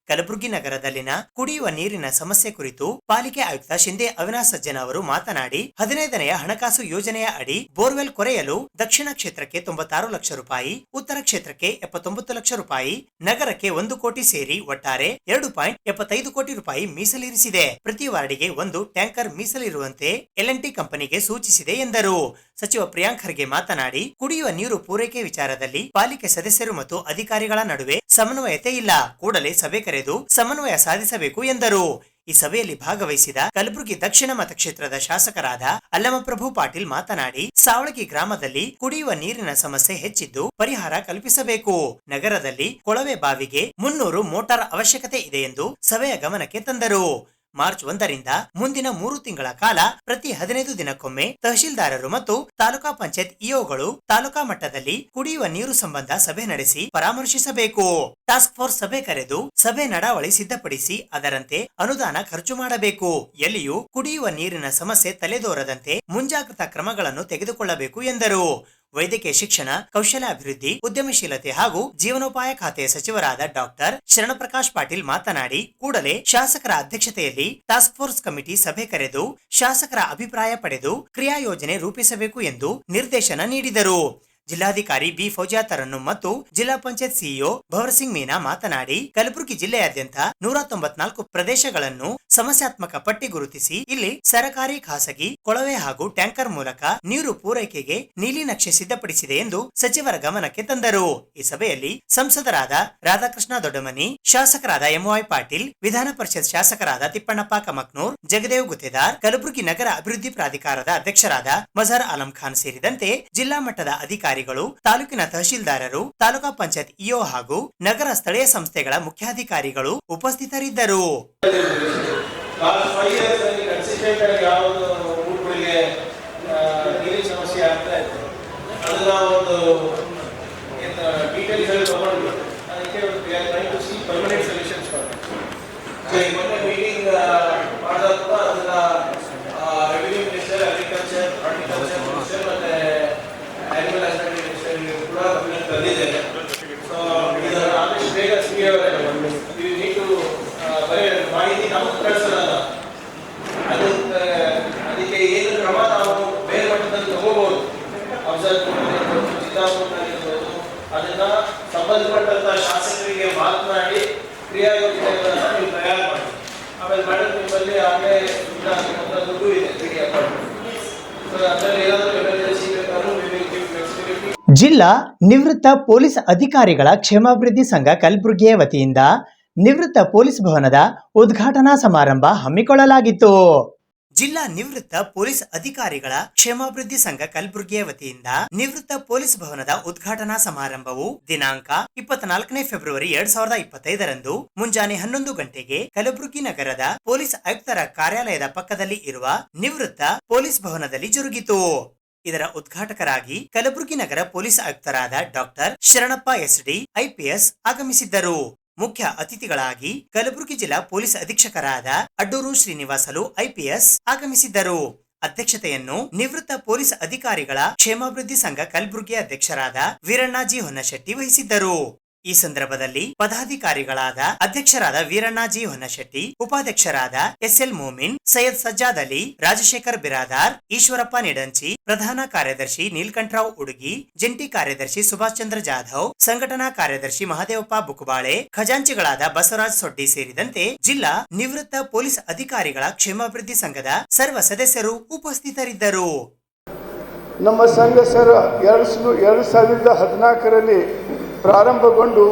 ಕಲಬುರಗಿ ನಗರದಲ್ಲಿನ ಕುಡಿಯುವ ನೀರಿನ ಸಮಸ್ಯೆ ಕುರಿತು ಪಾಲಿಕೆ ಆಯುಕ್ತ ಶಿಂದೆ ಅವಿನಾಶ್ ಸಜ್ಜನ ಅವರು ಮಾತನಾಡಿ 15ನೇ ಹಣಕಾಸು ಯೋಜನೆಯ ಅಡಿ ಬೋರ್ವೆಲ್ ಕೊರೆಯಲು ದಕ್ಷಿಣ ಕ್ಷೇತ್ರಕ್ಕೆ 96 ಲಕ್ಷ ರೂಪಾಯಿ, ಉತ್ತರ ಕ್ಷೇತ್ರಕ್ಕೆ 79 ಲಕ್ಷ ರೂಪಾಯಿ, ನಗರಕ್ಕೆ 1 ಕೋಟಿ ಸೇರಿ ಒಟ್ಟಾರೆ 2.75 ಕೋಟಿ ರೂಪಾಯಿ ಮೀಸಲಿರಿಸಿದೆ. ಪ್ರತಿ ವಾರ್ಡಿಗೆ 1 ಟ್ಯಾಂಕರ್ ಮೀಸಲಿರುವಂತೆ ಎಲ್&ಟಿ ಕಂಪನಿಗೆ ಸೂಚಿಸಿದೆ ಎಂದರು. ಸಚಿವ ಪ್ರಿಯಾಂಕ್ ಖರ್ಗೆ ಮಾತನಾಡಿ ಕುಡಿಯುವ ನೀರು ಪೂರೈಕೆ ವಿಚಾರದಲ್ಲಿ ಪಾಲಿಕೆ ಸದಸ್ಯರು ಮತ್ತು ಅಧಿಕಾರಿಗಳ ನಡುವೆ ಸಮನ್ವಯತೆ ಇಲ್ಲ. ಕೂಡಲೇ ಸಭೆ ಕರೆದು ಸಮನ್ವಯ ಸಾಧಿಸಬೇಕು ಎಂದರು. ಈ ಸಭೆಯಲ್ಲಿ ಭಾಗವಹಿಸಿದ ಕಲಬುರಗಿ ದಕ್ಷಿಣ ಮತಕ್ಷೇತ್ರದ ಶಾಸಕರಾದ ಅಲ್ಲಮಪ್ರಭು ಪಾಟೀಲ್ ಮಾತನಾಡಿ ಸಾವಳಗಿ ಗ್ರಾಮದಲ್ಲಿ ಕುಡಿಯುವ ನೀರಿನ ಸಮಸ್ಯೆ ಹೆಚ್ಚಿದ್ದು ಪರಿಹಾರ ಕಲ್ಪಿಸಬೇಕು. ನಗರದಲ್ಲಿ ಕೊಳವೆ ಬಾವಿಗೆ 300 ಮೋಟಾರ್ ಅವಶ್ಯಕತೆ ಇದೆ ಎಂದು ಸಭೆಯ ಗಮನಕ್ಕೆ ತಂದರು. ಮಾರ್ಚ್ 1ರಿಂದ ಮುಂದಿನ 3 ತಿಂಗಳ ಕಾಲ ಪ್ರತಿ 15 ದಿನಕ್ಕೊಮ್ಮೆ ತಹಶೀಲ್ದಾರರು ಮತ್ತು ತಾಲೂಕಾ ಪಂಚಾಯತ್ ಇಒಗಳು ತಾಲೂಕಾ ಮಟ್ಟದಲ್ಲಿ ಕುಡಿಯುವ ನೀರು ಸಂಬಂಧ ಸಭೆ ನಡೆಸಿ ಪರಾಮರ್ಶಿಸಬೇಕು. ಟಾಸ್ಕ್ ಫೋರ್ಸ್ ಸಭೆ ಕರೆದು ಸಭೆ ನಡಾವಳಿ ಸಿದ್ಧಪಡಿಸಿ ಅದರಂತೆ ಅನುದಾನ ಖರ್ಚು ಮಾಡಬೇಕು. ಎಲ್ಲಿಯೂ ಕುಡಿಯುವ ನೀರಿನ ಸಮಸ್ಯೆ ತಲೆದೋರದಂತೆ ಮುಂಜಾಗ್ರತಾ ಕ್ರಮಗಳನ್ನು ತೆಗೆದುಕೊಳ್ಳಬೇಕು ಎಂದರು. ವೈದ್ಯಕೀಯ ಶಿಕ್ಷಣ, ಕೌಶಲ್ಯ ಅಭಿವೃದ್ಧಿ, ಉದ್ಯಮಶೀಲತೆ ಹಾಗೂ ಜೀವನೋಪಾಯ ಖಾತೆ ಸಚಿವರಾದ ಡಾಕ್ಟರ್ ಶರಣಪ್ರಕಾಶ್ ಪಾಟೀಲ್ ಮಾತನಾಡಿ, ಕೂಡಲೇ ಶಾಸಕರ ಅಧ್ಯಕ್ಷತೆಯಲ್ಲಿ ಟಾಸ್ಕ್ ಫೋರ್ಸ್ ಕಮಿಟಿ ಸಭೆ ಕರೆದು ಶಾಸಕರ ಅಭಿಪ್ರಾಯ ಪಡೆದು ಕ್ರಿಯಾ ಯೋಜನೆ ರೂಪಿಸಬೇಕು ಎಂದು ನಿರ್ದೇಶನ ನೀಡಿದರು. ಜಿಲ್ಲಾಧಿಕಾರಿ ಬಿ ಫೌಜಿಯಾತರನ್ನು ಮತ್ತು ಜಿಲ್ಲಾ ಪಂಚಾಯತ್ ಸಿಇಒ ಭವರ್ ಸಿಂಗ್ ಮೀನಾ ಮಾತನಾಡಿ, ಕಲಬುರಗಿ ಜಿಲ್ಲೆಯಾದ್ಯಂತ 194 ಪ್ರದೇಶಗಳನ್ನು ಸಮಸ್ಯಾತ್ಮಕ ಪಟ್ಟಿ ಗುರುತಿಸಿ ಇಲ್ಲಿ ಸರಕಾರಿ, ಖಾಸಗಿ ಕೊಳವೆ ಹಾಗೂ ಟ್ಯಾಂಕರ್ ಮೂಲಕ ನೀರು ಪೂರೈಕೆಗೆ ನೀಲಿ ನಕ್ಷೆ ಸಿದ್ಧಪಡಿಸಿದೆ ಎಂದು ಸಚಿವರ ಗಮನಕ್ಕೆ ತಂದರು. ಈ ಸಭೆಯಲ್ಲಿ ಸಂಸದರಾದ ರಾಧಾಕೃಷ್ಣ ದೊಡ್ಡಮನಿ, ಶಾಸಕರಾದ ಎಂವೈ ಪಾಟೀಲ್, ವಿಧಾನ ಪರಿಷತ್ ಶಾಸಕರಾದ ತಿಪ್ಪಣ್ಣಪ್ಪ ಕಮಕ್ನೂರ್, ಜಗದೇವ್ ಗುತ್ತೇದಾರ್, ಕಲಬುರಗಿ ನಗರ ಅಭಿವೃದ್ಧಿ ಪ್ರಾಧಿಕಾರದ ಅಧ್ಯಕ್ಷರಾದ ಮಜಹರ್ ಆಲಂ ಖಾನ್ ಸೇರಿದಂತೆ ಜಿಲ್ಲಾ ಮಟ್ಟದ ಅಧಿಕಾರಿಗಳು, ತಾಲೂಕಿನ ತಹಶೀಲ್ದಾರರು, ತಾಲೂಕಾ ಪಂಚಾಯತ್ ಇಒ ಹಾಗೂ ನಗರ ಸ್ಥಳೀಯ ಸಂಸ್ಥೆಗಳ ಮುಖ್ಯಾಧಿಕಾರಿಗಳು ಉಪಸ್ಥಿತರಿದ್ದರು. ಅದಕ್ಕೆ ಏನು ಕ್ರಮ ನಾವು ಬೇರೆ ಮಟ್ಟದಲ್ಲಿ ತಗೋಬಹುದು, ಅದನ್ನ ಸಂಬಂಧಪಟ್ಟಂತ ಶಾಸಕರಿಗೆ ಮಾತನಾಡಿ ಕ್ರಿಯಾ ಯೋಜನೆಗಳನ್ನ ನೀವು ತಯಾರು ಮಾಡಿ. ಆಮೇಲೆ ಮೇಡಮ್ ನಿಮ್ಮಲ್ಲಿ ಆಮೇಲೆ ದುಡ್ಡು ಇದೆ, ಅದರಲ್ಲಿ ಏನಾದರೂ ಎಮರ್ಜೆನ್ಸಿ ಬೇಕಾದ್ರೂ ಜಿಲ್ಲಾ ನಿವೃತ್ತ ಪೊಲೀಸ್ ಅಧಿಕಾರಿಗಳ ಕ್ಷೇಮಾಭಿವೃದ್ಧಿ ಸಂಘ ಕಲಬುರಗಿಯ ವತಿಯಿಂದ ನಿವೃತ್ತ ಪೊಲೀಸ್ ಭವನದ ಉದ್ಘಾಟನಾ ಸಮಾರಂಭ ಹಮ್ಮಿಕೊಳ್ಳಲಾಗಿತ್ತು. ಜಿಲ್ಲಾ ನಿವೃತ್ತ ಪೊಲೀಸ್ ಅಧಿಕಾರಿಗಳ ಕ್ಷೇಮಾಭಿವೃದ್ಧಿ ಸಂಘ ಕಲಬುರಗಿಯ ವತಿಯಿಂದ ನಿವೃತ್ತ ಪೊಲೀಸ್ ಭವನದ ಉದ್ಘಾಟನಾ ಸಮಾರಂಭವು ದಿನಾಂಕ 24 ಫೆಬ್ರವರಿ 2025ರಂದು ಮುಂಜಾನೆ 11 ಗಂಟೆಗೆ ಕಲಬುರಗಿ ನಗರದ ಪೊಲೀಸ್ ಆಯುಕ್ತರ ಕಾರ್ಯಾಲಯದ ಪಕ್ಕದಲ್ಲಿ ಇರುವ ನಿವೃತ್ತ ಪೊಲೀಸ್ ಭವನದಲ್ಲಿ ಜರುಗಿತು. ಇದರ ಉದ್ಘಾಟಕರಾಗಿ ಕಲಬುರಗಿ ನಗರ ಪೊಲೀಸ್ ಆಯುಕ್ತರಾದ ಡಾಕ್ಟರ್ ಶರಣಪ್ಪ ಎಸ್ಡಿ ಐಪಿಎಸ್ ಆಗಮಿಸಿದ್ದರು. ಮುಖ್ಯ ಅತಿಥಿಗಳಾಗಿ ಕಲಬುರಗಿ ಜಿಲ್ಲಾ ಪೊಲೀಸ್ ಅಧೀಕ್ಷಕರಾದ ಅಡ್ಡೂರು ಶ್ರೀನಿವಾಸಲು ಐಪಿಎಸ್ ಆಗಮಿಸಿದ್ದರು. ಅಧ್ಯಕ್ಷತೆಯನ್ನು ನಿವೃತ್ತ ಪೊಲೀಸ್ ಅಧಿಕಾರಿಗಳ ಕ್ಷೇಮಾಭಿವೃದ್ಧಿ ಸಂಘ ಕಲಬುರಗಿ ಅಧ್ಯಕ್ಷರಾದ ವೀರಣ್ಣಾಜಿ ಹೊನ್ನಶೆಟ್ಟಿ ವಹಿಸಿದ್ದರು. ಈ ಸಂದರ್ಭದಲ್ಲಿ ಪದಾಧಿಕಾರಿಗಳಾದ ಅಧ್ಯಕ್ಷರಾದ ವೀರಣ್ಣಾಜಿ ಹೊನ್ನಶೆಟ್ಟಿ, ಉಪಾಧ್ಯಕ್ಷರಾದ ಎಸ್ಎಲ್ ಮೋಮಿನ್, ಸೈಯದ್ ಸಜ್ಜಾದ್ ಅಲಿ, ರಾಜಶೇಖರ್ ಬಿರಾದಾರ್, ಈಶ್ವರಪ್ಪ ನಿಡಂಚಿ, ಪ್ರಧಾನ ಕಾರ್ಯದರ್ಶಿ ನೀಲ್ಕಂಠರಾವ್ ಉಡುಗಿ, ಜಂಟಿ ಕಾರ್ಯದರ್ಶಿ ಸುಭಾಷ್ ಚಂದ್ರ ಜಾಧವ್, ಸಂಘಟನಾ ಕಾರ್ಯದರ್ಶಿ ಮಹದೇವಪ್ಪ ಬುಕುಬಾಳೆ, ಖಜಾಂಚಿಗಳಾದ ಬಸವರಾಜ್ ಸೊಡ್ಡಿ ಸೇರಿದಂತೆ ಜಿಲ್ಲಾ ನಿವೃತ್ತ ಪೊಲೀಸ್ ಅಧಿಕಾರಿಗಳ ಕ್ಷೇಮಾಭಿವೃದ್ಧಿ ಸಂಘದ ಸರ್ವ ಸದಸ್ಯರು ಉಪಸ್ಥಿತರಿದ್ದರು. ನಮ್ಮ ಸಂಘ ಸರ್ 2014ರಲ್ಲಿ ಪ್ರಾರಂಭಗೊಂಡು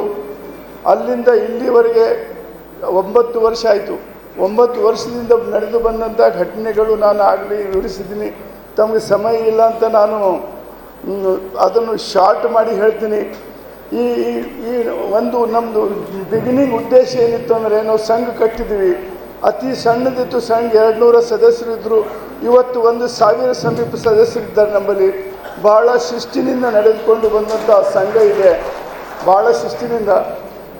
ಅಲ್ಲಿಂದ ಇಲ್ಲಿವರೆಗೆ 9 ವರ್ಷ ಆಯಿತು. 9 ವರ್ಷದಿಂದ ನಡೆದು ಬಂದಂಥ ಘಟನೆಗಳು ನಾನು ಆಗಲಿ ವಿವರಿಸಿದ್ದೀನಿ. ತಮಗೆ ಸಮಯ ಇಲ್ಲ ಅಂತ ನಾನು ಅದನ್ನು ಶಾರ್ಟ್ ಮಾಡಿ ಹೇಳ್ತೀನಿ. ಈ ಒಂದು ನಮ್ಮದು ಬಿಗಿನಿಂಗ್ ಉದ್ದೇಶ ಏನಿತ್ತು ಅಂದರೆ, ನಾವು ಸಂಘ ಕಟ್ಟಿದ್ವಿ, ಅತಿ ಸಣ್ಣದಿತ್ತು ಸಂಘ, 200 ಸದಸ್ಯರಿದ್ದರು. ಇವತ್ತು 1000 ಸಮೀಪ ಸದಸ್ಯರಿದ್ದಾರೆ ನಮ್ಮಲ್ಲಿ. ಭಾಳ ಶಿಸ್ತಿನಿಂದ ನಡೆದುಕೊಂಡು ಬಂದಂಥ ಸಂಘ ಇದೆ. ಭಾಳ ಶಿಸ್ತಿನಿಂದ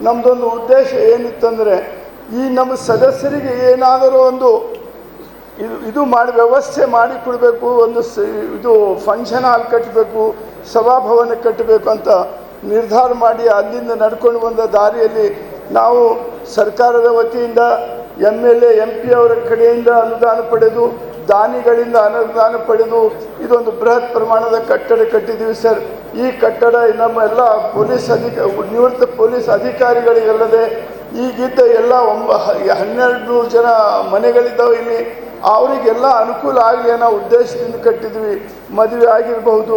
ನಮ್ಮದೊಂದು ಉದ್ದೇಶ ಏನಿತ್ತಂದರೆ, ಈ ನಮ್ಮ ಸದಸ್ಯರಿಗೆ ಏನಾದರೂ ಒಂದು ಇದು ವ್ಯವಸ್ಥೆ ಮಾಡಿಕೊಡ್ಬೇಕು, ಇದು ಫಂಕ್ಷನ್ ಹಾಲ್ ಕಟ್ಟಬೇಕು, ಸಭಾಭವನ ಕಟ್ಟಬೇಕು ಅಂತ ನಿರ್ಧಾರ ಮಾಡಿ ಅಲ್ಲಿಂದ ನಡ್ಕೊಂಡು ಬಂದ ದಾರಿಯಲ್ಲಿ ನಾವು ಸರ್ಕಾರದ ವತಿಯಿಂದ MLA MP ಅವರ ಕಡೆಯಿಂದ ಅನುದಾನ ಪಡೆದು, ದಾನಿಗಳಿಂದ ಅನುದಾನ ಪಡೆದು ಇದೊಂದು ಬೃಹತ್ ಪ್ರಮಾಣದ ಕಟ್ಟಡ ಕಟ್ಟಿದ್ದೀವಿ ಸರ್. ಈ ಕಟ್ಟಡ ನಮ್ಮ ಎಲ್ಲ ನಿವೃತ್ತ ಪೊಲೀಸ್ ಅಧಿಕಾರಿಗಳಿಗಲ್ಲದೆ ಈಗಿದ್ದ ಎಲ್ಲ 1200 ಜನ ಮನೆಗಳಿದ್ದಾವೆ ಇಲ್ಲಿ, ಅವರಿಗೆಲ್ಲ ಅನುಕೂಲ ಆಗಲಿ ಅನ್ನೋ ಉದ್ದೇಶದಿಂದ ಕಟ್ಟಿದ್ವಿ. ಮದುವೆ ಆಗಿರ್ಬೋದು,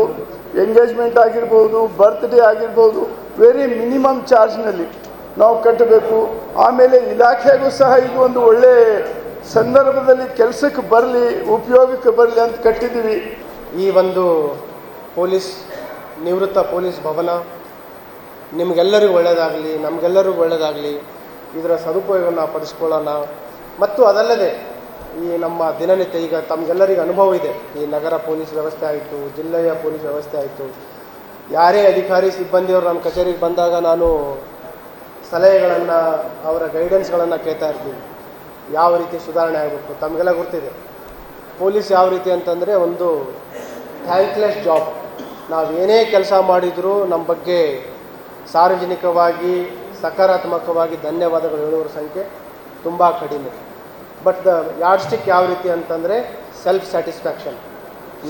ಎಂಗೇಜ್ಮೆಂಟ್ ಆಗಿರ್ಬೋದು, ಬರ್ತ್ಡೇ ಆಗಿರ್ಬೋದು, ವೆರಿ ಮಿನಿಮಮ್ ಚಾರ್ಜ್ನಲ್ಲಿ ನಾವು ಕಟ್ಟಬೇಕು. ಆಮೇಲೆ ಇಲಾಖೆಗೂ ಸಹ ಇದು ಒಂದು ಒಳ್ಳೆಯ ಸಂದರ್ಭದಲ್ಲಿ ಕೆಲಸಕ್ಕೆ ಬರಲಿ, ಉಪಯೋಗಕ್ಕೆ ಬರಲಿ ಅಂತ ಕಟ್ಟಿದ್ದೀವಿ. ಈ ಒಂದು ನಿವೃತ್ತ ಪೊಲೀಸ್ ಭವನ ನಿಮಗೆಲ್ಲರಿಗೂ ಒಳ್ಳೆಯದಾಗಲಿ, ನಮಗೆಲ್ಲರಿಗೂ ಒಳ್ಳೆಯದಾಗಲಿ, ಇದರ ಸದುಪಯೋಗವನ್ನು ಪಡಿಸ್ಕೊಳ್ಳೋಣ. ಮತ್ತು ಅದಲ್ಲದೆ ಈ ನಮ್ಮ ದಿನನಿತ್ಯ ಈಗ ತಮಗೆಲ್ಲರಿಗೂ ಅನುಭವ ಇದೆ, ಈ ನಗರ ಪೊಲೀಸ್ ವ್ಯವಸ್ಥೆ ಆಯಿತು, ಜಿಲ್ಲೆಯ ಪೊಲೀಸ್ ವ್ಯವಸ್ಥೆ ಆಯಿತು. ಯಾರೇ ಅಧಿಕಾರಿ ಸಿಬ್ಬಂದಿಯವರು ನಮ್ಮ ಕಚೇರಿಗೆ ಬಂದಾಗ ನಾನು ಸಲಹೆಗಳನ್ನು, ಅವರ ಗೈಡೆನ್ಸ್ಗಳನ್ನು ಕೇಳ್ತಾ ಇರ್ತೀವಿ. ಯಾವ ರೀತಿ ಸುಧಾರಣೆ ಆಗಬೇಕು ತಮಗೆಲ್ಲ ಗೊತ್ತಿದೆ. ಪೊಲೀಸ್ ಯಾವ ರೀತಿ ಅಂತಂದರೆ ಒಂದು ಥ್ಯಾಂಕ್ಲೆಸ್ ಜಾಬ್. ನಾವೇನೇ ಕೆಲಸ ಮಾಡಿದರೂ ನಮ್ಮ ಬಗ್ಗೆ ಸಾರ್ವಜನಿಕವಾಗಿ ಸಕಾರಾತ್ಮಕವಾಗಿ ಧನ್ಯವಾದಗಳು ಹೇಳುವರ ಸಂಖ್ಯೆ ತುಂಬ ಕಡಿಮೆ. ಬಟ್ ದ ಯಾರ್ಡ್ ಸ್ಟಿಕ್ ಯಾವ ರೀತಿ ಅಂತಂದರೆ ಸೆಲ್ಫ್ ಸ್ಯಾಟಿಸ್ಫ್ಯಾಕ್ಷನ್.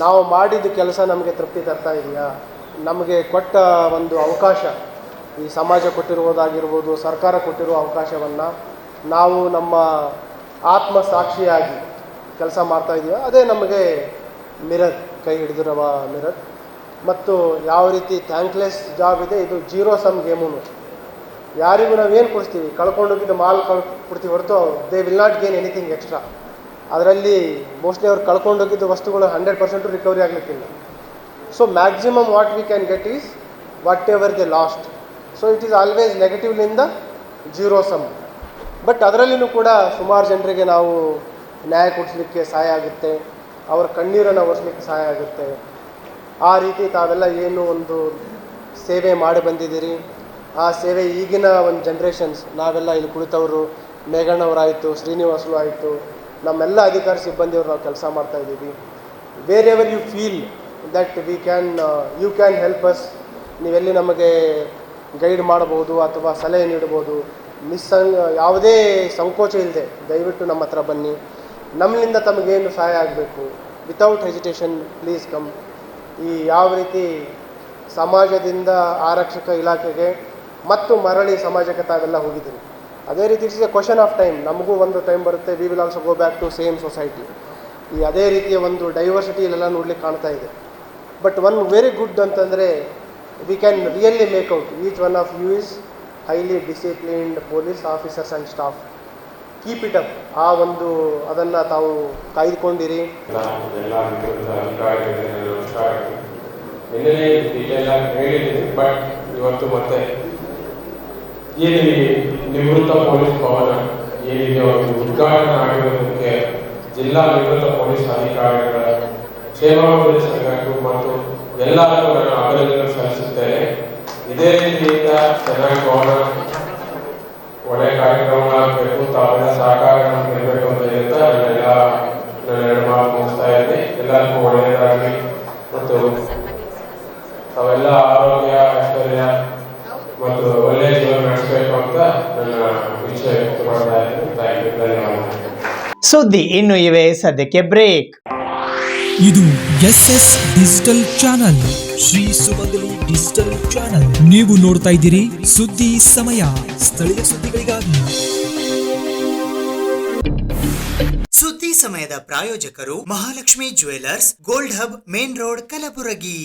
ನಾವು ಮಾಡಿದ ಕೆಲಸ ನಮಗೆ ತೃಪ್ತಿ ತರ್ತಾ ಇದೆಯಾ, ನಮಗೆ ಕೊಟ್ಟ ಒಂದು ಅವಕಾಶ, ಈ ಸಮಾಜ ಕೊಟ್ಟಿರುವುದಾಗಿರ್ಬೋದು, ಸರ್ಕಾರ ಕೊಟ್ಟಿರುವ ಅವಕಾಶವನ್ನು ನಾವು ನಮ್ಮ ಆತ್ಮಸಾಕ್ಷಿಯಾಗಿ ಕೆಲಸ ಮಾಡ್ತಾ ಇದೆಯೋ ಅದೇ ನಮಗೆ ಮಿರರ್, ಕೈ ಹಿಡಿದಿರುವ ಮಿರರ್. ಮತ್ತು ಯಾವ ರೀತಿ ಥ್ಯಾಂಕ್ಲೆಸ್ ಜಾಬ್ ಇದೆ, ಇದು ಜೀರೋ ಸಮ್ ಗೇಮು. ಯಾರಿಗೂ ನಾವೇನು ಕೊಡಿಸ್ತೀವಿ, ಕಳ್ಕೊಂಡೋಗಿದ್ದು ಮಾಲ್ ಕೊಡ್ತೀವಿ ಹೊರತು they will not gain anything extra. ಅದರಲ್ಲಿ ಮೋಸ್ಟ್ಲಿ ಅವ್ರು ಕಳ್ಕೊಂಡೋಗಿದ್ದು ವಸ್ತುಗಳು 100% ರಿಕವರಿ ಆಗಲಿಕ್ಕಿಲ್ಲ. So maximum what we can get is whatever they lost. So it is always ನೆಗೆಟಿವ್ಲಿಂದ ಜೀರೋ ಸಮ್. ಬಟ್ ಅದರಲ್ಲಿಯೂ ಕೂಡ ಸುಮಾರು ಜನರಿಗೆ ನಾವು ನ್ಯಾಯ ಕೊಡಿಸ್ಲಿಕ್ಕೆ ಸಹಾಯ ಆಗುತ್ತೆ, ಅವರ ಕಣ್ಣೀರನ್ನು ಒರೆಸ್ಲಿಕ್ಕೆ ಸಹಾಯ ಆಗುತ್ತೆ. ಆ ರೀತಿ ತಾವೆಲ್ಲ ಏನು ಒಂದು ಸೇವೆ ಮಾಡಿ ಬಂದಿದ್ದೀರಿ, ಆ ಸೇವೆ ಈಗಿನ ಒಂದು ಜನ್ರೇಷನ್ಸ್, ನಾವೆಲ್ಲ ಇಲ್ಲಿ ಕುಳಿತವರು, ಮೇಘಣ್ಣವರಾಯಿತು, ಶ್ರೀನಿವಾಸಲು ಆಯಿತು, ನಮ್ಮೆಲ್ಲ ಅಧಿಕಾರಿ ಸಿಬ್ಬಂದಿಯವರು ನಾವು ಕೆಲಸ ಮಾಡ್ತಾಯಿದ್ದೀವಿ. Wherever you feel that you can help us, ನೀವೆಲ್ಲಿ ನಮಗೆ ಗೈಡ್ ಮಾಡ್ಬೋದು ಅಥವಾ ಸಲಹೆ ನೀಡ್ಬೋದು, ಯಾವುದೇ ಸಂಕೋಚ ಇಲ್ಲದೆ ದಯವಿಟ್ಟು ನಮ್ಮ ಹತ್ರ ಬನ್ನಿ. ನಮ್ಮಿಂದ ತಮಗೇನು ಸಹಾಯ ಆಗಬೇಕು, ವಿತೌಟ್ ಹೆಜಿಟೇಷನ್ ಪ್ಲೀಸ್ ಕಮ್. ಈ ಯಾವ ರೀತಿ ಸಮಾಜದಿಂದ ಆರಕ್ಷಕ ಇಲಾಖೆಗೆ ಮತ್ತು ಮರಳಿ ಸಮಾಜಕ್ಕೆ ತಾವೆಲ್ಲ ಹೋಗಿದ್ದೀರಿ, ಅದೇ ರೀತಿ it's a question of time. ನಮಗೂ ಒಂದು ಟೈಮ್ ಬರುತ್ತೆ, we will also go back to same society. ಈ ಅದೇ ರೀತಿಯ ಒಂದು ಡೈವರ್ಸಿಟಿ ಇಲ್ಲೆಲ್ಲ ನೋಡ್ಲಿಕ್ಕೆ ಕಾಣ್ತಾ ಇದೆ. ಬಟ್ ಒನ್ ವೆರಿ ಗುಡ್ ಅಂತಂದರೆ we can really make out each one of you is highly disciplined police officers and staff. Keep it up. ಆ ಒಂದು ಅದನ್ನು ತಾವು ಕಾಯ್ದುಕೊಂಡಿರಿ. ಹೇಳಿದ್ದೀನಿ, ಬಟ್ ಇವತ್ತು ಮತ್ತೆ ಏನು ನಿವೃತ್ತ ಪೊಲೀಸ್ ಭವನ ಏನಿದೆ ಒಂದು ಉದ್ಘಾಟನೆ ಆಗಿರೋದಕ್ಕೆ ಜಿಲ್ಲಾ ನಿವೃತ್ತ ಪೊಲೀಸ್ ಅಧಿಕಾರಿಗಳ ಕ್ಷೇಮಾಭಿವೃದ್ಧಿ ಸಂಘಕ್ಕೂ ಮತ್ತು ಎಲ್ಲರಿಗೂ ನಾನು ಅಭಿನಂದನೆ ಸಲ್ಲಿಸುತ್ತೇನೆ. ಇದೇ ರೀತಿಯಿಂದ ಚೆನ್ನಾಗಿ ಭವನ ಒಳ್ಳೆಯ ಕಾರ್ಯಕ್ರಮಗಳಾಗಬೇಕು, ತಾವೆಲ್ಲ ಸಹಕಾರ ನೀಡಬೇಕು ಅಂತ ಹೇಳ್ತಾ ನನ್ನ ಎರಡು ಮಾತು ಮುಗಿಸ್ತಾ ಇದ್ದೀನಿ. ಎಲ್ಲರಿಗೂ ಒಳ್ಳೆಯದಾಗಲಿ ಮತ್ತು ತಾವೆಲ್ಲ ಆರೋಗ್ಯ, ಐಶ್ವರ್ಯ ಮತ್ತು ಒಳ್ಳೆಯ ಜೀವನ ನಡೆಸಬೇಕು ಅಂತ ನನ್ನ ವಿಷಯ ವ್ಯಕ್ತ ಮಾಡ್ತಾ ಇದ್ದೀನಿ. ಥ್ಯಾಂಕ್ ಯು, ಧನ್ಯವಾದ. ಸುದ್ದಿ ಇನ್ನು ಇವೆ, ಸದ್ಯಕ್ಕೆ ಬ್ರೇಕ್. ಇದು SS ಡಿಜಿಟಲ್ ಚಾನಲ್, ಶ್ರೀ ಸುಮಂಗಲಿ ಡಿಜಿಟಲ್ ಚಾನಲ್. ನೀವು ನೋಡ್ತಾ ಇದ್ದೀರಿ ಸುದ್ದಿ ಸಮಯ, ಸ್ಥಳೀಯ ಸುದ್ದಿಗಳಿಗಾಗಿ. ಸುದ್ದಿ ಸಮಯದ ಪ್ರಾಯೋಜಕರು Mahalakshmi jewellers, gold hub, main road, Kalaburagi.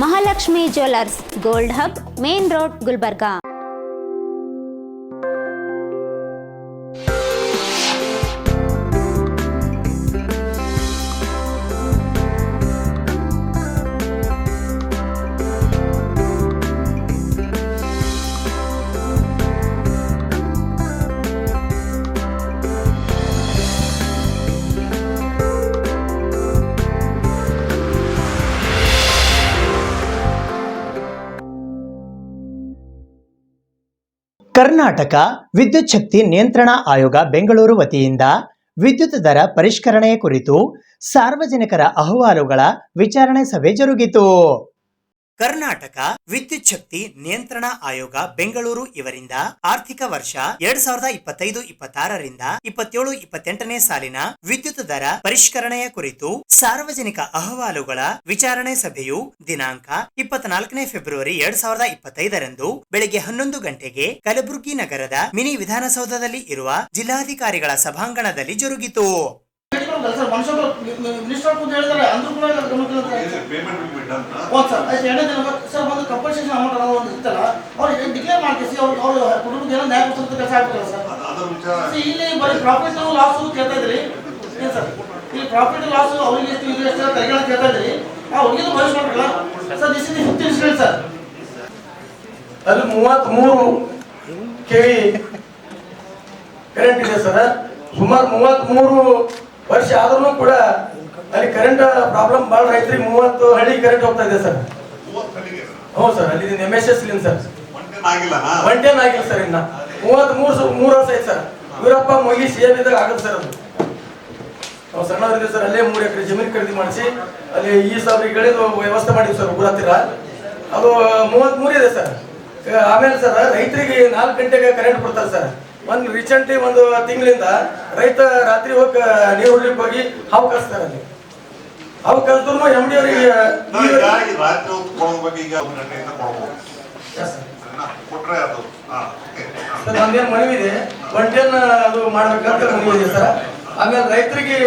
Mahalakshmi jewellers, gold hub, main road, Gulbarga. Karnataka ವಿದ್ಯುತ್ ಶಕ್ತಿ ನಿಯಂತ್ರಣ ಆಯೋಗ ಬೆಂಗಳೂರು ವತಿಯಿಂದ ವಿದ್ಯುತ್ ದರ ಪರಿಷ್ಕರಣೆ ಕುರಿತು ಸಾರ್ವಜನಿಕರ ಅಹವಾಲುಗಳ ವಿಚಾರಣೆ ಸಭೆ ಜರುಗಿತು. ಕರ್ನಾಟಕ ವಿದ್ಯುತ್ ಶಕ್ತಿ ನಿಯಂತ್ರಣ ಆಯೋಗ ಬೆಂಗಳೂರು ಇವರಿಂದ ಆರ್ಥಿಕ ವರ್ಷ 2025-26ರಿಂದ 27-28ನೇ ಸಾಲಿನ ವಿದ್ಯುತ್ ದರ ಪರಿಷ್ಕರಣೆಯ ಕುರಿತು ಸಾರ್ವಜನಿಕ ಅಹವಾಲುಗಳ ವಿಚಾರಣೆ ಸಭೆಯು ದಿನಾಂಕ 24ನೇ ಫೆಬ್ರವರಿ 2025ರಂದು ಬೆಳಗ್ಗೆ 11 ಗಂಟೆಗೆ ಕಲಬುರಗಿ ನಗರದ ಮಿನಿ ವಿಧಾನಸೌಧದಲ್ಲಿ ಇರುವ ಜಿಲ್ಲಾಧಿಕಾರಿಗಳ ಸಭಾಂಗಣದಲ್ಲಿ ಜರುಗಿತು. ಮಿನಿಸ್ಟರ್ ಕೂಡ ಹೇಳಿದ್ದಾರೆ ಅಂದ್ರೂ ಕೂಡ ಸರ್ ಒಂದು ಕಂಪಲ್ಸೇಷನ್ ಅಮೌಂಟ್ ಅನ್ನೋ ಒಂದು ಇತ್ತಲ್ಲ ಅವ್ರಿಗೆ ಡಿಕ್ಲೇರ್ ಮಾಡ್ತೀವಿ ಅವ್ರ ಕುಟುಂಬಕ್ಕೆ ಏನೋ ನ್ಯಾಯ ಕೊಡಿಸೋದು ಕೆಲಸ ಆಗ್ತದೆ ಸರ್. ಇಲ್ಲಿ ಬರೀ ಪ್ರಾಫಿಟ್ ಲಾಸ್ ಕೇಳ್ತಾ ಇದ್ರಿ ಏನು ಸರ್, ಇಲ್ಲಿ ಪ್ರಾಫಿಟ್ ಲಾಸ್ ಅವ್ರಿಗೆ ಎಷ್ಟು ಇದು ಎಷ್ಟು ತೆಗೆಗಳ ಕೇಳ್ತಾ ಇದ್ರಿ ಅವ್ರಿಗೆ ಭವಿಷ್ಯ ಮಾಡ್ರಲ್ಲ sir. This is 50 incident sir. ಅಲ್ಲಿ 33 KV ಕರೆಂಟ್ ಇದೆ ಸರ್. ಸುಮಾರು 33 ವರ್ಷ ಆದ್ರೂ ಕೂಡ ಅಲ್ಲಿ ಕರೆಂಟ್ ಪ್ರಾಬ್ಲಮ್ ಭಾಳ ರೈತರಿಗೆ 30 ಹಳ್ಳಿ ಕರೆಂಟ್ ಹೋಗ್ತಾ ಇದೆ ಸರ್. ಹ್ಞೂ ಸರ್, ಅಲ್ಲಿ MSS ಲಿಂದ ಸರ್ ಒನ್ ಟೆನ್ ಆಗಿಲ್ಲ ಸರ್. ಇನ್ನ 33 ವರ್ಷ ಐತೆ ಸರ್. ಇವರಪ್ಪ ಮೊಗಿ CM ಇದ್ದಾಗ ಆಗುತ್ತೆ ಸರ್. ಅದು ನಾವು ಸಣ್ಣವರಿದೆ ಸರ್. ಅಲ್ಲೇ 3 ಎಕರೆ ಜಮೀನು ಖರೀದಿ ಮಾಡಿಸಿ ಅಲ್ಲಿ ಈ ಸಾವಿರಗಳಿದು ವ್ಯವಸ್ಥೆ ಮಾಡಿದ್ವಿ ಸರ್ ಊರ ಹತ್ತಿರ. ಅದು 33 ಇದೆ ಸರ್. ಆಮೇಲೆ ಸರ್ ರೈತರಿಗೆ 4 ಗಂಟೆಗೆ ಕರೆಂಟ್ ಕೊಡ್ತಾರೆ ಸರ್. ಒಂದು ರೀಸೆಂಟ್ಲಿ ಒಂದು ತಿಂಗಳಿಂದ ರೈತ ರಾತ್ರಿ ಹೋಗಿ ನೀರು ಹೊಡ್ಲಿಕ್ಕೆ ಹೋಗಿ ಹಾವು ಕಳಿಸ್ತಾರೆ. ಅಲ್ಲಿ ಹಾವು ಕಳಿಸಿದ್ರು MD ಅವರಿಗೆ ಸರ್ ನಮ್ದೇನು ಮನವಿ ಇದೆ, 110 ಅದು ಮಾಡ್ಬೇಕಂತ ಮನವಿ ಇದೆ ಸರ್. ಆಮೇಲೆ ರೈತರಿಗೆ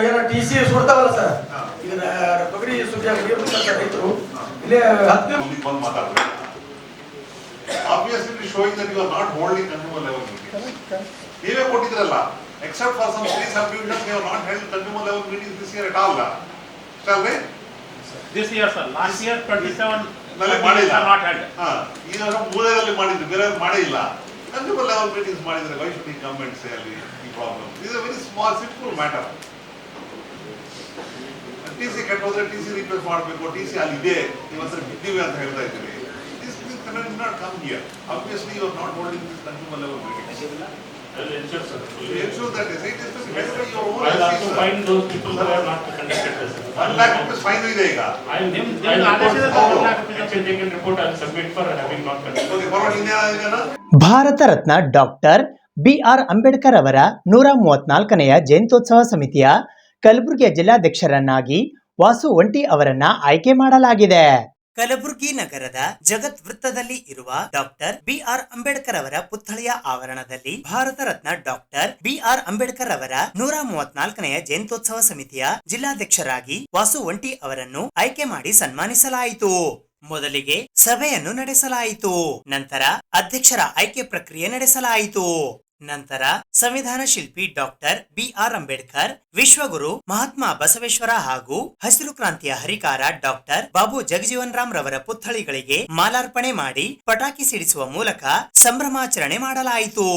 ಏನೋ TC ಸುಡ್ತಾವಲ್ಲ ಸರ್, ಈಗ ತೊಗರಿ ಸುದ್ದಿ ನೀರು ಸರ್ ರೈತರು ಇಲ್ಲೇ 10 obviously showing that you are not holding consumer level meetings. ನೀವೇ ಕೊಟ್ಟಿದ್ರಲ್ಲ, except for some three subdivisions, you have not held consumer level meetings this year at all. Shall we? This year, sir. Last year 27 ನಲ್ಲಿ ಮಾಡಿಲ್ಲ. not held. ಈ ವರ್ಷ ಮೂಲೆಯಲ್ಲಿ ಮಾಡಿದ್ರು, ಬೇರೆ ಮಾಡೇ ಇಲ್ಲ. Consumer level meetings ಮಾಡಿದ್ರೆ why should he come and say ಅಲ್ಲಿ ಈ problem? This is a very small, simple matter. TC ಕೆಟ್ಟೋದ್ರೆ TC replace ಮಾಡಬೇಕು, TC ಅಲ್ಲಿ ಇದೆ, ಇವತ್ತು ಬಿಟ್ಟಿವೆ ಅಂತ ಹೇಳ್ತಾ ಇದ್ದೀವಿ. Did not come here. Obviously, you are not holding this consumer level meetings. I will ensure, sir. Ensure that is it is to held by your own. I will also find those people who have not conducted this. 1 lakh rupees fine ಇದೆ ಈಗ. I will report 1 lakh rupees of taken report I will submit for having not conducted. Okay, forward ಇನ್ನೇನ Bharat Ratna doctor BR Ambedkar ಅವರ 134ನೆಯ ಜಯಂತ್ಯೋತ್ಸವ ಸಮಿತಿಯ ಕಲಬುರಗಿಯ ಜಿಲ್ಲಾಧ್ಯಕ್ಷರನ್ನಾಗಿ ವಾಸು ಒಂಟಿ ಅವರನ್ನ ಆಯ್ಕೆ ಮಾಡಲಾಗಿದೆ. ಕಲಬುರಗಿ ನಗರದ ಜಗತ್ ವೃತ್ತದಲ್ಲಿ ಇರುವ ಡಾಕ್ಟರ್ BR ಅಂಬೇಡ್ಕರ್ ಅವರ ಪುತ್ಥಳಿಯ ಆವರಣದಲ್ಲಿ ಭಾರತ ರತ್ನ ಡಾಕ್ಟರ್ BR ಅಂಬೇಡ್ಕರ್ ಅವರ 134ನೆಯ ಜಯಂತ್ಯೋತ್ಸವ ಸಮಿತಿಯ ಜಿಲ್ಲಾಧ್ಯಕ್ಷರಾಗಿ ವಾಸು ಒಂಟಿ ಅವರನ್ನು ಆಯ್ಕೆ ಮಾಡಿ ಸನ್ಮಾನಿಸಲಾಯಿತು. ಮೊದಲಿಗೆ ಸಭೆಯನ್ನು ನಡೆಸಲಾಯಿತು. ನಂತರ ಅಧ್ಯಕ್ಷರ ಆಯ್ಕೆ ಪ್ರಕ್ರಿಯೆ ನಡೆಸಲಾಯಿತು. ನಂತರ ಸಂವಿಧಾನ ಶಿಲ್ಪಿ ಡಾಕ್ಟರ್ BR ಅಂಬೇಡ್ಕರ್, ವಿಶ್ವಗುರು ಮಹಾತ್ಮ ಬಸವೇಶ್ವರ ಹಾಗೂ ಹಸಿರು ಕ್ರಾಂತಿಯ ಹರಿಕಾರ ಡಾಕ್ಟರ್ ಬಾಬು ಜಗಜೀವನ್ ರಾಮ್ ರವರ ಪುತ್ಥಳಿಗಳಿಗೆ ಮಾಲಾರ್ಪಣೆ ಮಾಡಿ ಪಟಾಕಿ ಸಿಡಿಸುವ ಮೂಲಕ ಸಂಭ್ರಮಾಚರಣೆ ಮಾಡಲಾಯಿತು.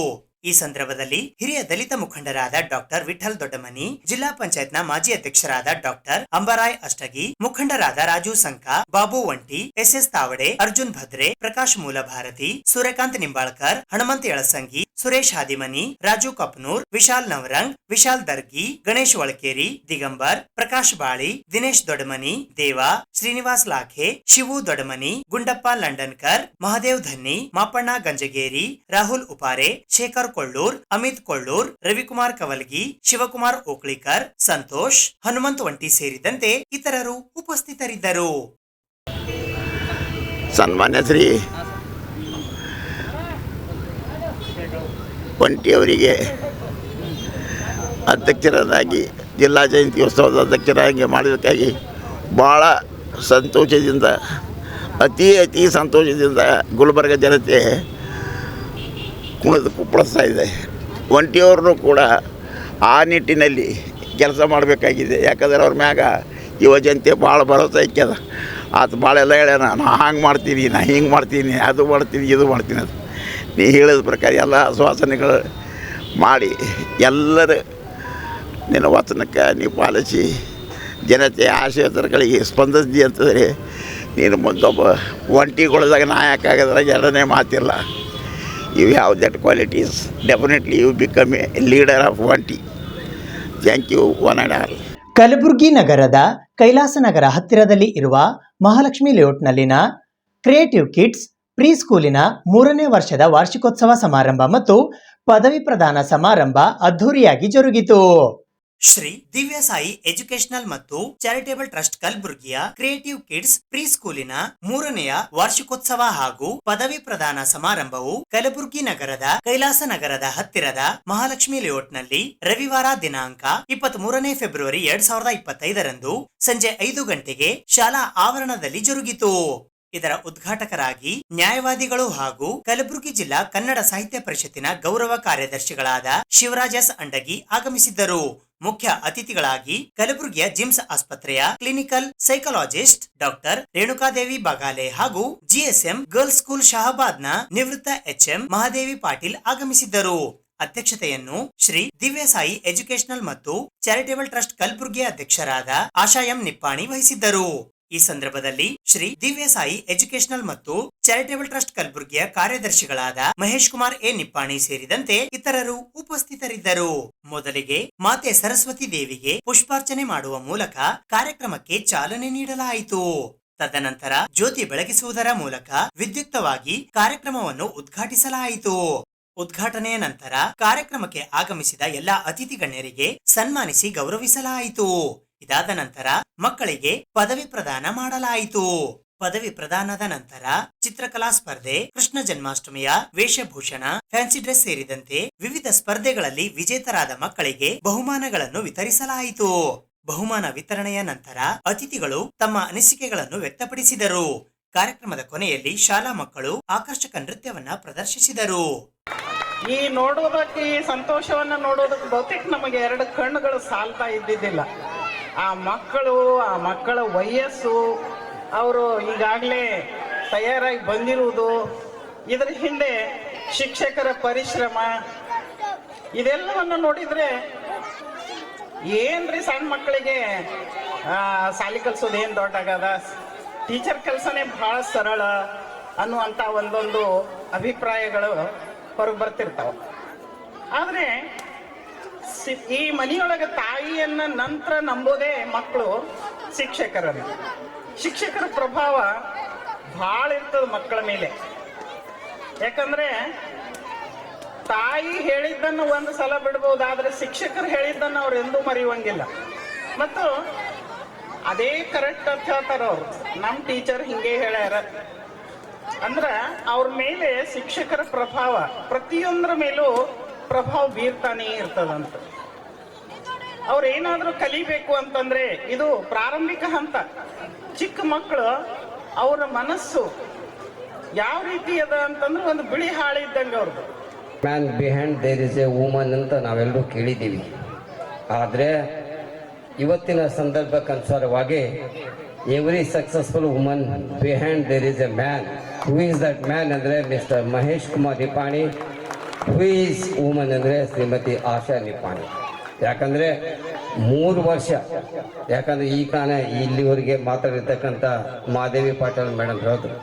ಈ ಸಂದರ್ಭದಲ್ಲಿ ಹಿರಿಯ ದಲಿತ ಮುಖಂಡರಾದ ಡಾಕ್ಟರ್ ವಿಠಲ್ ದೊಡ್ಡಮನಿ, ಜಿಲ್ಲಾ ಪಂಚಾಯತ್ನ ಮಾಜಿ ಅಧ್ಯಕ್ಷರಾದ ಡಾಕ್ಟರ್ ಅಂಬರಾಯ್ ಅಷ್ಟಗಿ, ಮುಖಂಡರಾದ ರಾಜು ಸಂಕ, ಬಾಬು ಒಂಟಿ, SS ತಾವಡೆ, ಅರ್ಜುನ್ ಭದ್ರೆ, ಪ್ರಕಾಶ್ ಮೂಲಭಾರತಿ, ಸೂರ್ಯಕಾಂತ್ ನಿಂಬಾಳ್ಕರ್, ಹನುಮಂತ ಯಳಸಂಗಿ, ಸುರೇಶ್ ಹಾದಿಮನಿ, ರಾಜು ಕಪ್ನೂರ್, ವಿಶಾಲ್ ನವರಂಗ್, ವಿಶಾಲ್ ದರ್ಗಿ, ಗಣೇಶ್ ಒಳಕೇರಿ, ದಿಗಂಬರ್, ಪ್ರಕಾಶ್ ಬಾಳಿ, ದಿನೇಶ್ ದೊಡ್ಡಮನಿ, ದೇವಾ, ಶ್ರೀನಿವಾಸ್ ಲಾಖೆ, ಶಿವು ದೊಡ್ಡಮನಿ, ಗುಂಡಪ್ಪ ಲಂಡನ್ಕರ್, ಮಹದೇವ್ ಧನ್ನಿ, ಮಾಪಣ್ಣ ಗಂಜಗೇರಿ, ರಾಹುಲ್ ಉಪಾರೆ, ಶೇಖರ್ ಕೊಳ್ಳೂರ್, ಅಮಿತ್ ಕೊಳ್ಳೂರ್, ರವಿಕುಮಾರ್ ಕವಲ್ಗಿ, ಶಿವಕುಮಾರ್ ಓಕ್ಳಿಕರ್, ಸಂತೋಷ್, ಹನುಮಂತ್ ಒಂಟಿ ಸೇರಿದಂತೆ ಇತರರು ಉಪಸ್ಥಿತರಿದ್ದರು. ಸನ್ಮಾನ್ಯ ಶ್ರೀ ಒಂಟಿ ಅವರಿಗೆ ಅಧ್ಯಕ್ಷರನ್ನಾಗಿ ಜಿಲ್ಲಾ ಜಯಂತ್ಯೋತ್ಸವದ ಅಧ್ಯಕ್ಷರಾಗಿ ಮಾಡಿದ್ದಕ್ಕಾಗಿ ಭಾಳ ಸಂತೋಷದಿಂದ ಅತಿ ಸಂತೋಷದಿಂದ ಗುಲ್ಬರ್ಗ ಜನತೆ ಕುಣಿದು ಕುಪ್ಪಳಿಸ್ತಾ ಇದೆ. ಒಂಟಿಯವ್ರನ್ನೂ ಕೂಡ ಆ ನಿಟ್ಟಿನಲ್ಲಿ ಕೆಲಸ ಮಾಡಬೇಕಾಗಿದೆ. ಯಾಕಂದ್ರೆ ಅವ್ರ ಮ್ಯಾಗ ಯುವ ಜನತೆ ಭಾಳ ಭರೋಸೆ ಇಕ್ಕ್ಯದ. ಆತ ಭಾಳ ಎಲ್ಲ ಹೇಳ್ಯಾನ, ನಾ ಹಂಗೆ ಮಾಡ್ತೀನಿ, ನಾ ಹಿಂಗೆ ಮಾಡ್ತೀನಿ, ಅದು ಮಾಡ್ತೀನಿ, ಇದು ಮಾಡ್ತೀನಿ ಅದು. ನೀ ಹೇಳಿದ ಪ್ರಕಾರ ಎಲ್ಲ ಆಶ್ವಾಸನೆಗಳು ಮಾಡಿ ಎಲ್ಲರ ನಿನ್ನ ವಚನಕ್ಕೆ ನೀವು ಪಾಲಿಸಿ ಜನತೆಯ ಆಶಯಗಳಿಗೆ ಸ್ಪಂದಿಸಿದಿ ಅಂತಂದರೆ ನೀನು ಮುಂದೊಬ್ಬ ಒಂಟಿಗೊಳ್ದಾಗ ನಾಯಕ ಆಗೋದ್ರಾಗ ಎರಡನೇ ಮಾತಿಲ್ಲ. You have that qualities. Definitely you become a leader of ಒಂಟಿ. Thank you one and all. Kalaburagi ನಗರದ ಕೈಲಾಸನಗರ ಹತ್ತಿರದಲ್ಲಿ ಇರುವ ಮಹಾಲಕ್ಷ್ಮಿ ಲೇಔಟ್ನಲ್ಲಿನ ಕ್ರಿಯೇಟಿವ್ ಕಿಡ್ಸ್ ಪ್ರೀ ಸ್ಕೂಲಿನ 3ನೇ ವರ್ಷದ ವಾರ್ಷಿಕೋತ್ಸವ ಸಮಾರಂಭ ಮತ್ತು ಪದವಿ ಪ್ರದಾನ ಸಮಾರಂಭ ಅದ್ಧೂರಿಯಾಗಿ ಜರುಗಿತು. ಶ್ರೀ ದಿವ್ಯ ಸಾಯಿ ಎಜುಕೇಶನಲ್ ಮತ್ತು ಚಾರಿಟೇಬಲ್ ಟ್ರಸ್ಟ್ ಕಲಬುರ್ಗಿಯ ಕ್ರಿಯೇಟಿವ್ ಕಿಡ್ಸ್ ಪ್ರೀ ಸ್ಕೂಲಿನ 3ನೆಯ ವಾರ್ಷಿಕೋತ್ಸವ ಹಾಗೂ ಪದವಿ ಪ್ರದಾನ ಸಮಾರಂಭವು ಕಲಬುರ್ಗಿ ನಗರದ ಕೈಲಾಸ ನಗರದ ಹತ್ತಿರದ ಮಹಾಲಕ್ಷ್ಮಿ ಲೇಔಟ್ನಲ್ಲಿ ರವಿವಾರ ದಿನಾಂಕ 23ನೇ ಫೆಬ್ರವರಿ 2025ರಂದು ಸಂಜೆ 5 ಗಂಟೆಗೆ ಶಾಲಾ ಆವರಣದಲ್ಲಿ ಜರುಗಿತು. ಇದರ ಉದ್ಘಾಟಕರಾಗಿ ನ್ಯಾಯವಾದಿಗಳು ಹಾಗೂ ಕಲಬುರಗಿ ಜಿಲ್ಲಾ ಕನ್ನಡ ಸಾಹಿತ್ಯ ಪರಿಷತ್ತಿನ ಗೌರವ ಕಾರ್ಯದರ್ಶಿಗಳಾದ ಶಿವರಾಜ್ ಎಸ್ ಅಂಡಗಿ ಆಗಮಿಸಿದ್ದರು. ಮುಖ್ಯ ಅತಿಥಿಗಳಾಗಿ ಕಲಬುರಗಿಯ ಜಿಮ್ಸ್ ಆಸ್ಪತ್ರೆಯ ಕ್ಲಿನಿಕಲ್ ಸೈಕಾಲಜಿಸ್ಟ್ ಡಾಕ್ಟರ್ ರೇಣುಕಾದೇವಿ ಬಗಾಲೆ ಹಾಗೂ ಜಿಎಸ್ಎಂ ಗರ್ಲ್ಸ್ ಸ್ಕೂಲ್ ಶಹಾಬಾದ್ನ ನಿವೃತ್ತ ಎಚ್ಎಂ ಮಹಾದೇವಿ ಪಾಟೀಲ್ ಆಗಮಿಸಿದ್ದರು. ಅಧ್ಯಕ್ಷತೆಯನ್ನು ಶ್ರೀ ದಿವ್ಯ ಸಾಯಿ ಎಜುಕೇಶನಲ್ ಮತ್ತು ಚಾರಿಟೇಬಲ್ ಟ್ರಸ್ಟ್ ಕಲಬುರಗಿ ಅಧ್ಯಕ್ಷರಾದ ಆಶಾ ಎಂ ನಿಪ್ಪಾಣಿ ವಹಿಸಿದ್ದರು. ಈ ಸಂದರ್ಭದಲ್ಲಿ ಶ್ರೀ ದಿವ್ಯ ಸಾಯಿ ಎಜುಕೇಶನಲ್ ಮತ್ತು ಚಾರಿಟೇಬಲ್ ಟ್ರಸ್ಟ್ ಕಲಬುರಗಿಯ ಕಾರ್ಯದರ್ಶಿಗಳಾದ ಮಹೇಶ್ ಕುಮಾರ್ ಎ ನಿಪ್ಪಾಣಿ ಸೇರಿದಂತೆ ಇತರರು ಉಪಸ್ಥಿತರಿದ್ದರು. ಮೊದಲಿಗೆ ಮಾತೆ ಸರಸ್ವತಿ ದೇವಿಗೆ ಪುಷ್ಪಾರ್ಚನೆ ಮಾಡುವ ಮೂಲಕ ಕಾರ್ಯಕ್ರಮಕ್ಕೆ ಚಾಲನೆ ನೀಡಲಾಯಿತು. ತದನಂತರ ಜ್ಯೋತಿ ಬೆಳಗಿಸುವುದರ ಮೂಲಕ ವಿದ್ಯುಕ್ತವಾಗಿ ಕಾರ್ಯಕ್ರಮವನ್ನು ಉದ್ಘಾಟಿಸಲಾಯಿತು. ಉದ್ಘಾಟನೆಯ ನಂತರ ಕಾರ್ಯಕ್ರಮಕ್ಕೆ ಆಗಮಿಸಿದ ಎಲ್ಲಾ ಅತಿಥಿ ಗಣ್ಯರಿಗೆ ಸನ್ಮಾನಿಸಿ ಗೌರವಿಸಲಾಯಿತು. ಇದಾದ ನಂತರ ಮಕ್ಕಳಿಗೆ ಪದವಿ ಪ್ರದಾನ ಮಾಡಲಾಯಿತು. ಪದವಿ ಪ್ರದಾನದ ನಂತರ ಚಿತ್ರಕಲಾ ಸ್ಪರ್ಧೆ, ಕೃಷ್ಣ ಜನ್ಮಾಷ್ಟಮಿಯ ವೇಷಭೂಷಣ, ಫ್ಯಾನ್ಸಿ ಡ್ರೆಸ್ ಸೇರಿದಂತೆ ವಿವಿಧ ಸ್ಪರ್ಧೆಗಳಲ್ಲಿ ವಿಜೇತರಾದ ಮಕ್ಕಳಿಗೆ ಬಹುಮಾನಗಳನ್ನು ವಿತರಿಸಲಾಯಿತು. ಬಹುಮಾನ ವಿತರಣೆಯ ನಂತರ ಅತಿಥಿಗಳು ತಮ್ಮ ಅನಿಸಿಕೆಗಳನ್ನು ವ್ಯಕ್ತಪಡಿಸಿದರು. ಕಾರ್ಯಕ್ರಮದ ಕೊನೆಯಲ್ಲಿ ಶಾಲಾ ಮಕ್ಕಳು ಆಕರ್ಷಕ ನೃತ್ಯವನ್ನ ಪ್ರದರ್ಶಿಸಿದರು. ಈ ನೋಡೋದಕ್ಕೆ ಈ ಸಂತೋಷವನ್ನ ನೋಡೋದಕ್ಕೆ ಬಹುತೇಕ ನಮಗೆ 2 ಕಣ್ಣುಗಳು ಸಾಲ್ತಾ ಇದ್ದಿದ್ದಿಲ್ಲ. ಆ ಮಕ್ಕಳ ವಯಸ್ಸು, ಅವರು ಈಗಾಗಲೇ ತಯಾರಾಗಿ ಬಂದಿರುವುದು, ಇದರ ಹಿಂದೆ ಶಿಕ್ಷಕರ ಪರಿಶ್ರಮ, ಇದೆಲ್ಲವನ್ನು ನೋಡಿದ್ರೆ ಏನ್ರಿ ಸಣ್ಣ ಮಕ್ಕಳಿಗೆ ಶಾಲೆ ಕಲ್ಸೋದು ಏನು ದೊಡ್ಡಾಗದ, ಟೀಚರ್ ಕೆಲಸನೇ ಬಹಳ ಸರಳ ಅನ್ನುವಂಥ ಒಂದೊಂದು ಅಭಿಪ್ರಾಯಗಳು ಹೊರಗೆ ಬರ್ತಿರ್ತಾವ. ಆದರೆ ಈ ಮನೆಯೊಳಗೆ ತಾಯಿಯನ್ನ ನಂತರ ನಂಬೋದೇ ಮಕ್ಕಳು ಶಿಕ್ಷಕರನ್ನು. ಶಿಕ್ಷಕರ ಪ್ರಭಾವ ಭಾಳ ಇರ್ತದೆ ಮಕ್ಕಳ ಮೇಲೆ. ಯಾಕಂದ್ರೆ ತಾಯಿ ಹೇಳಿದ್ದನ್ನು ಒಂದು ಸಲ ಬಿಡ್ಬೋದಾದ್ರೆ ಶಿಕ್ಷಕರು ಹೇಳಿದ್ದನ್ನು ಅವ್ರು ಎಂದೂ ಮರೆಯುವಂಗಿಲ್ಲ. ಮತ್ತು ಅದೇ ಕರೆಕ್ಟ್ ಅಂತ ಹೇಳ್ತಾರ ಅವ್ರು, ನಮ್ಮ ಟೀಚರ್ ಹಿಂಗೆ ಹೇಳ್ಯಾರ ಅಂದ್ರೆ ಅವ್ರ ಮೇಲೆ ಶಿಕ್ಷಕರ ಪ್ರಭಾವ ಪ್ರತಿಯೊಂದರ ಮೇಲೂ ಪ್ರಭಾವ ಬೀರ್ತಾನೆ ಇರ್ತದಂತ. ಅವ್ರು ಏನಾದರೂ ಕಲಿಬೇಕು ಅಂತಂದ್ರೆ ಇದು ಪ್ರಾರಂಭಿಕ ಹಂತ. ಚಿಕ್ಕ ಮಕ್ಕಳು ಅವರ ಮನಸ್ಸು ಯಾವ ರೀತಿ ಅದ ಅಂತಂದ್ರೆ ಒಂದು ಬಿಳಿ ಹಾಳೆ ಇದ್ದಂಗೆ ಅವ್ರದ್ದು. Man behind there is a woman ಅಂತ ನಾವೆಲ್ಲರೂ ಕೇಳಿದ್ದೀವಿ. ಆದರೆ ಇವತ್ತಿನ ಸಂದರ್ಭಕ್ಕನುಸಾರವಾಗಿ every successful woman behind there is a man. Who is that man ಅಂದರೆ mister Mahesh Kumar Nippani. Who is woman ಅಂದರೆ ಶ್ರೀಮತಿ ಆಶಾ ನಿಪ್ಪಾಣಿ. ಯಾಕಂದರೆ 3 ವರ್ಷ, ಯಾಕಂದರೆ ಈ ಕಾರಣ ಇಲ್ಲಿವರೆಗೆ ಮಾತಾಡಿರ್ತಕ್ಕಂಥ ಮಹಾದೇವಿ ಪಾಟೀಲ್ ಮೇಡಮ್ ಹೇಳಿದ್ರು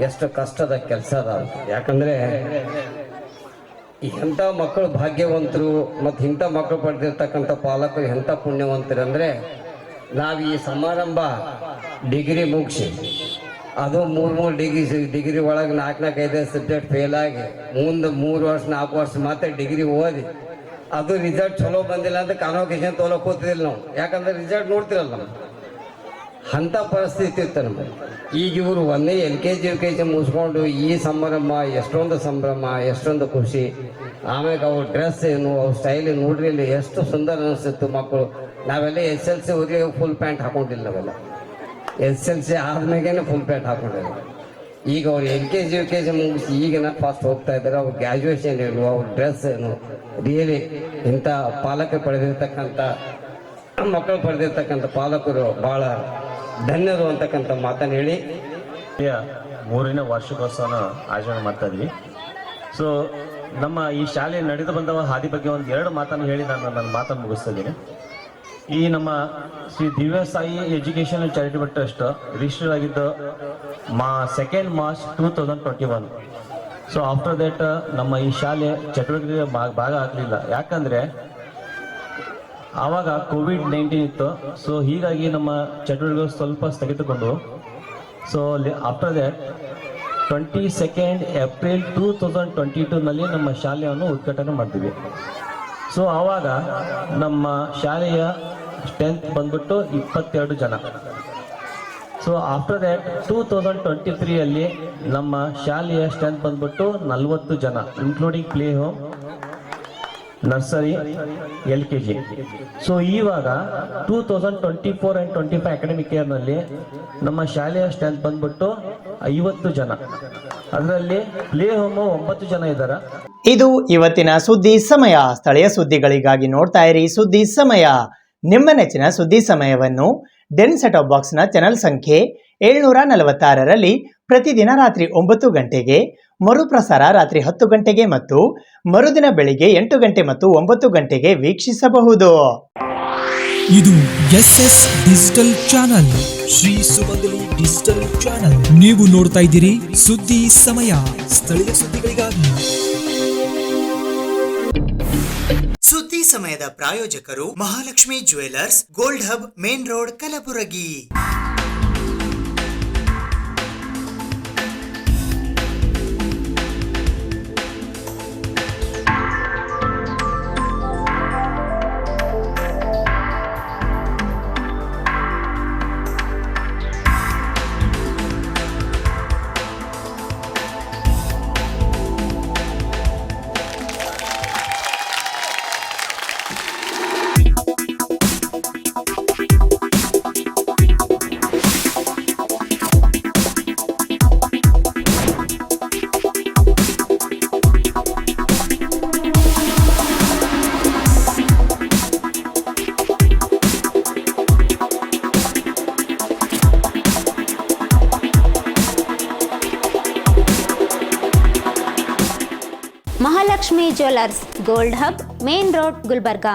ಎಷ್ಟು ಕಷ್ಟದ ಕೆಲಸ ಅದ. ಯಾಕಂದರೆ ಎಂಥ ಮಕ್ಕಳು ಭಾಗ್ಯವಂತರು ಮತ್ತು ಇಂಥ ಮಕ್ಕಳು ಪಡೆದಿರ್ತಕ್ಕಂಥ ಪಾಲಕರು ಎಂಥ ಪುಣ್ಯವಂತರು ಅಂದರೆ, ನಾವು ಈ ಸಮಾರಂಭ ಡಿಗ್ರಿ ಮುಗಿಸಿ ಅದು 3 ಡಿಗ್ರಿ ಒಳಗೆ 4-5 ಸಬ್ಜೆಕ್ಟ್ ಫೇಲ್ ಆಗಿ ಮುಂದೆ 3 ವರ್ಷ 4 ವರ್ಷ ಮತ್ತೆ ಡಿಗ್ರಿ ಓದಿ ಅದು ರಿಸಲ್ಟ್ ಚಲೋ ಬಂದಿಲ್ಲ ಅಂತ ಕಾನ್ವೊಕೇಶನ್ ತೊಗೊಳಕ್ಕೆ ಹೋಗ್ತಿದ್ದಿಲ್ಲ ನಾವು. ಯಾಕಂದ್ರೆ ರಿಸಲ್ಟ್ ನೋಡ್ತಿರಲ್ಲ ನಾವು, ಅಂಥ ಪರಿಸ್ಥಿತಿ ಇತ್ತು ನಮಗೆ. ಈಗ ಇವರು ಒಂದೇ LKG UKG ಮುಗಿಸ್ಕೊಂಡು ಈ ಸಂಭ್ರಮ, ಎಷ್ಟೊಂದು ಸಂಭ್ರಮ, ಎಷ್ಟೊಂದು ಖುಷಿ. ಆಮೇಲೆ ಅವ್ರ ಡ್ರೆಸ್ ಏನು, ಅವ್ರ ಸ್ಟೈಲ್ ನೋಡ್ರಿ ಇಲ್ಲಿ ಎಷ್ಟು ಸುಂದರ ಅನಿಸ್ತಿತ್ತು ಮಕ್ಕಳು. ನಾವೆಲ್ಲ SLC ಹೋಗಿ ಫುಲ್ ಪ್ಯಾಂಟ್ ಹಾಕೊಂಡಿಲ್ಲ, ನಾವೆಲ್ಲ SLC ಆದ್ಮೇಲೆ ಫುಲ್ ಪ್ಯಾಂಟ್ ಹಾಕೊಂಡಿಲ್ಲ. ಈಗ ಅವ್ರು LKG UKG ಮುಗಿಸಿ ಈಗಿನ ಫಾಸ್ಟ್ ಹೋಗ್ತಾ ಇದ್ದಾರೆ. ಅವ್ರ ಗ್ರ್ಯಾಜುಯೇಷನ್ ಏನು, ಅವ್ರ ಡ್ರೆಸ್ ಏನು, ರಿಯಲಿ ಇಂಥ ಪಾಲಕರು ಪಡೆದಿರ್ತಕ್ಕಂಥ ಮಕ್ಕಳು ಪಡೆದಿರ್ತಕ್ಕಂಥ ಪಾಲಕರು ಭಾಳ ಧನ್ಯರು ಅಂತಕ್ಕಂಥ ಮಾತನ್ನು ಹೇಳಿ 3ನೇ ವಾರ್ಷಿಕೋತ್ಸವನ ಆಚರಣೆ ಮಾಡ್ತಾ ಇದ್ವಿ. ಸೊ ನಮ್ಮ ಈ ಶಾಲೆ ನಡೆದು ಬಂದ ಹಾದಿ ಬಗ್ಗೆ ಒಂದು 2 ಮಾತನ್ನು ಹೇಳಿ ನಾನು ನನ್ನ ಮಾತನ್ನು ಮುಗಿಸ್ತಾ ಇದ್ದೀನಿ. ಈ ನಮ್ಮ Shri Divya Sai education and charitable trust register ಆಗಿದ್ದು 2 ಮಾರ್ಚ್ 2021. ಸೊ ಆಫ್ಟರ್ ದಟ್ ನಮ್ಮ ಈ ಶಾಲೆ ಚಟುವಟಿಕೆಗೆ ಭಾಗ ಆಗಲಿಲ್ಲ. ಯಾಕಂದರೆ ಆವಾಗ COVID-19 ಇತ್ತು. ಸೊ ಹೀಗಾಗಿ ನಮ್ಮ ಚಟುವಟಿಕೆಗಳು ಸ್ವಲ್ಪ ಸ್ಥಗಿತಗೊಂಡು ಸೊ ಆಫ್ಟರ್ ದ್ಯಾಟ್ 22 ಏಪ್ರಿಲ್ 2022ನಲ್ಲಿ ನಮ್ಮ ಶಾಲೆಯನ್ನು ಉದ್ಘಾಟನೆ ಮಾಡ್ತೀವಿ. ಸೊ ಆವಾಗ ನಮ್ಮ ಶಾಲೆಯ ಸ್ಟ್ರೆಂತ್ ಬಂದ್ಬಿಟ್ಟು 22 ಜನ. ಸೊ ಆಫ್ಟರ್ ದ್ಯಾಟ್ 2023ಯಲ್ಲಿ ನಮ್ಮ ಶಾಲೆಯ ಸ್ಟ್ರೆಂತ್ ಬಂದ್ಬಿಟ್ಟು 40 ಜನ, including play home, nursery, LKG. So ಇವಾಗ 2024 ಆ್ಯಂಡ್ 25 ಅಕಾಡೆಮಿಕ್ ಇಯರ್ನಲ್ಲಿ ನಮ್ಮ ಶಾಲೆಯ ಸ್ಟ್ರೆಂತ್ ಬಂದ್ಬಿಟ್ಟು 50 ಜನ. ಅದರಲ್ಲಿ ಪ್ಲೇ ಹೋಮು 9 ಜನ ಇದ್ದಾರೆ. ಇದು ಇವತ್ತಿನ ಸುದ್ದಿ ಸಮಯ. ಸ್ಥಳೀಯ ಸುದ್ದಿಗಳಿಗಾಗಿ ನೋಡ್ತಾ ಇರಿ ಸುದ್ದಿ ಸಮಯ. ನಿಮ್ಮ ನೆಚ್ಚಿನ ಸುದ್ದಿ ಸಮಯವನ್ನು ಡೆನ್ ಸೆಟ್ ಆಫ್ ಬಾಕ್ಸ್ನ ಚಾನೆಲ್ ಸಂಖ್ಯೆ 746ರಲ್ಲಿ ಪ್ರತಿದಿನ ರಾತ್ರಿ 9 ಗಂಟೆಗೆ, ಮರುಪ್ರಸಾರ ರಾತ್ರಿ 10 ಗಂಟೆಗೆ ಮತ್ತು ಮರುದಿನ ಬೆಳಿಗ್ಗೆ 8 ಗಂಟೆ ಮತ್ತು 9 ಗಂಟೆಗೆ ವೀಕ್ಷಿಸಬಹುದು. ಇದು SS ಡಿಜಿಟಲ್ ಚಾನಲ್, ಶ್ರೀ ಸುಮಂಗಲಿ ಡಿಜಿಟಲ್ ಚಾನಲ್. ನೀವು ನೋಡ್ತಾ ಇದ್ದೀರಿ ಸುದ್ದಿ ಸಮಯ, ಸ್ಥಳೀಯ ಸುದ್ದಿಗಳಿಗಾಗಿ. ಸುದ್ದಿ ಸಮಯದ ಪ್ರಾಯೋಜಕರು Mahalakshmi jewellers, gold hub, main road, Kalaburagi. Mahalakshmi jewellers, gold hub, main road, Gulbarga.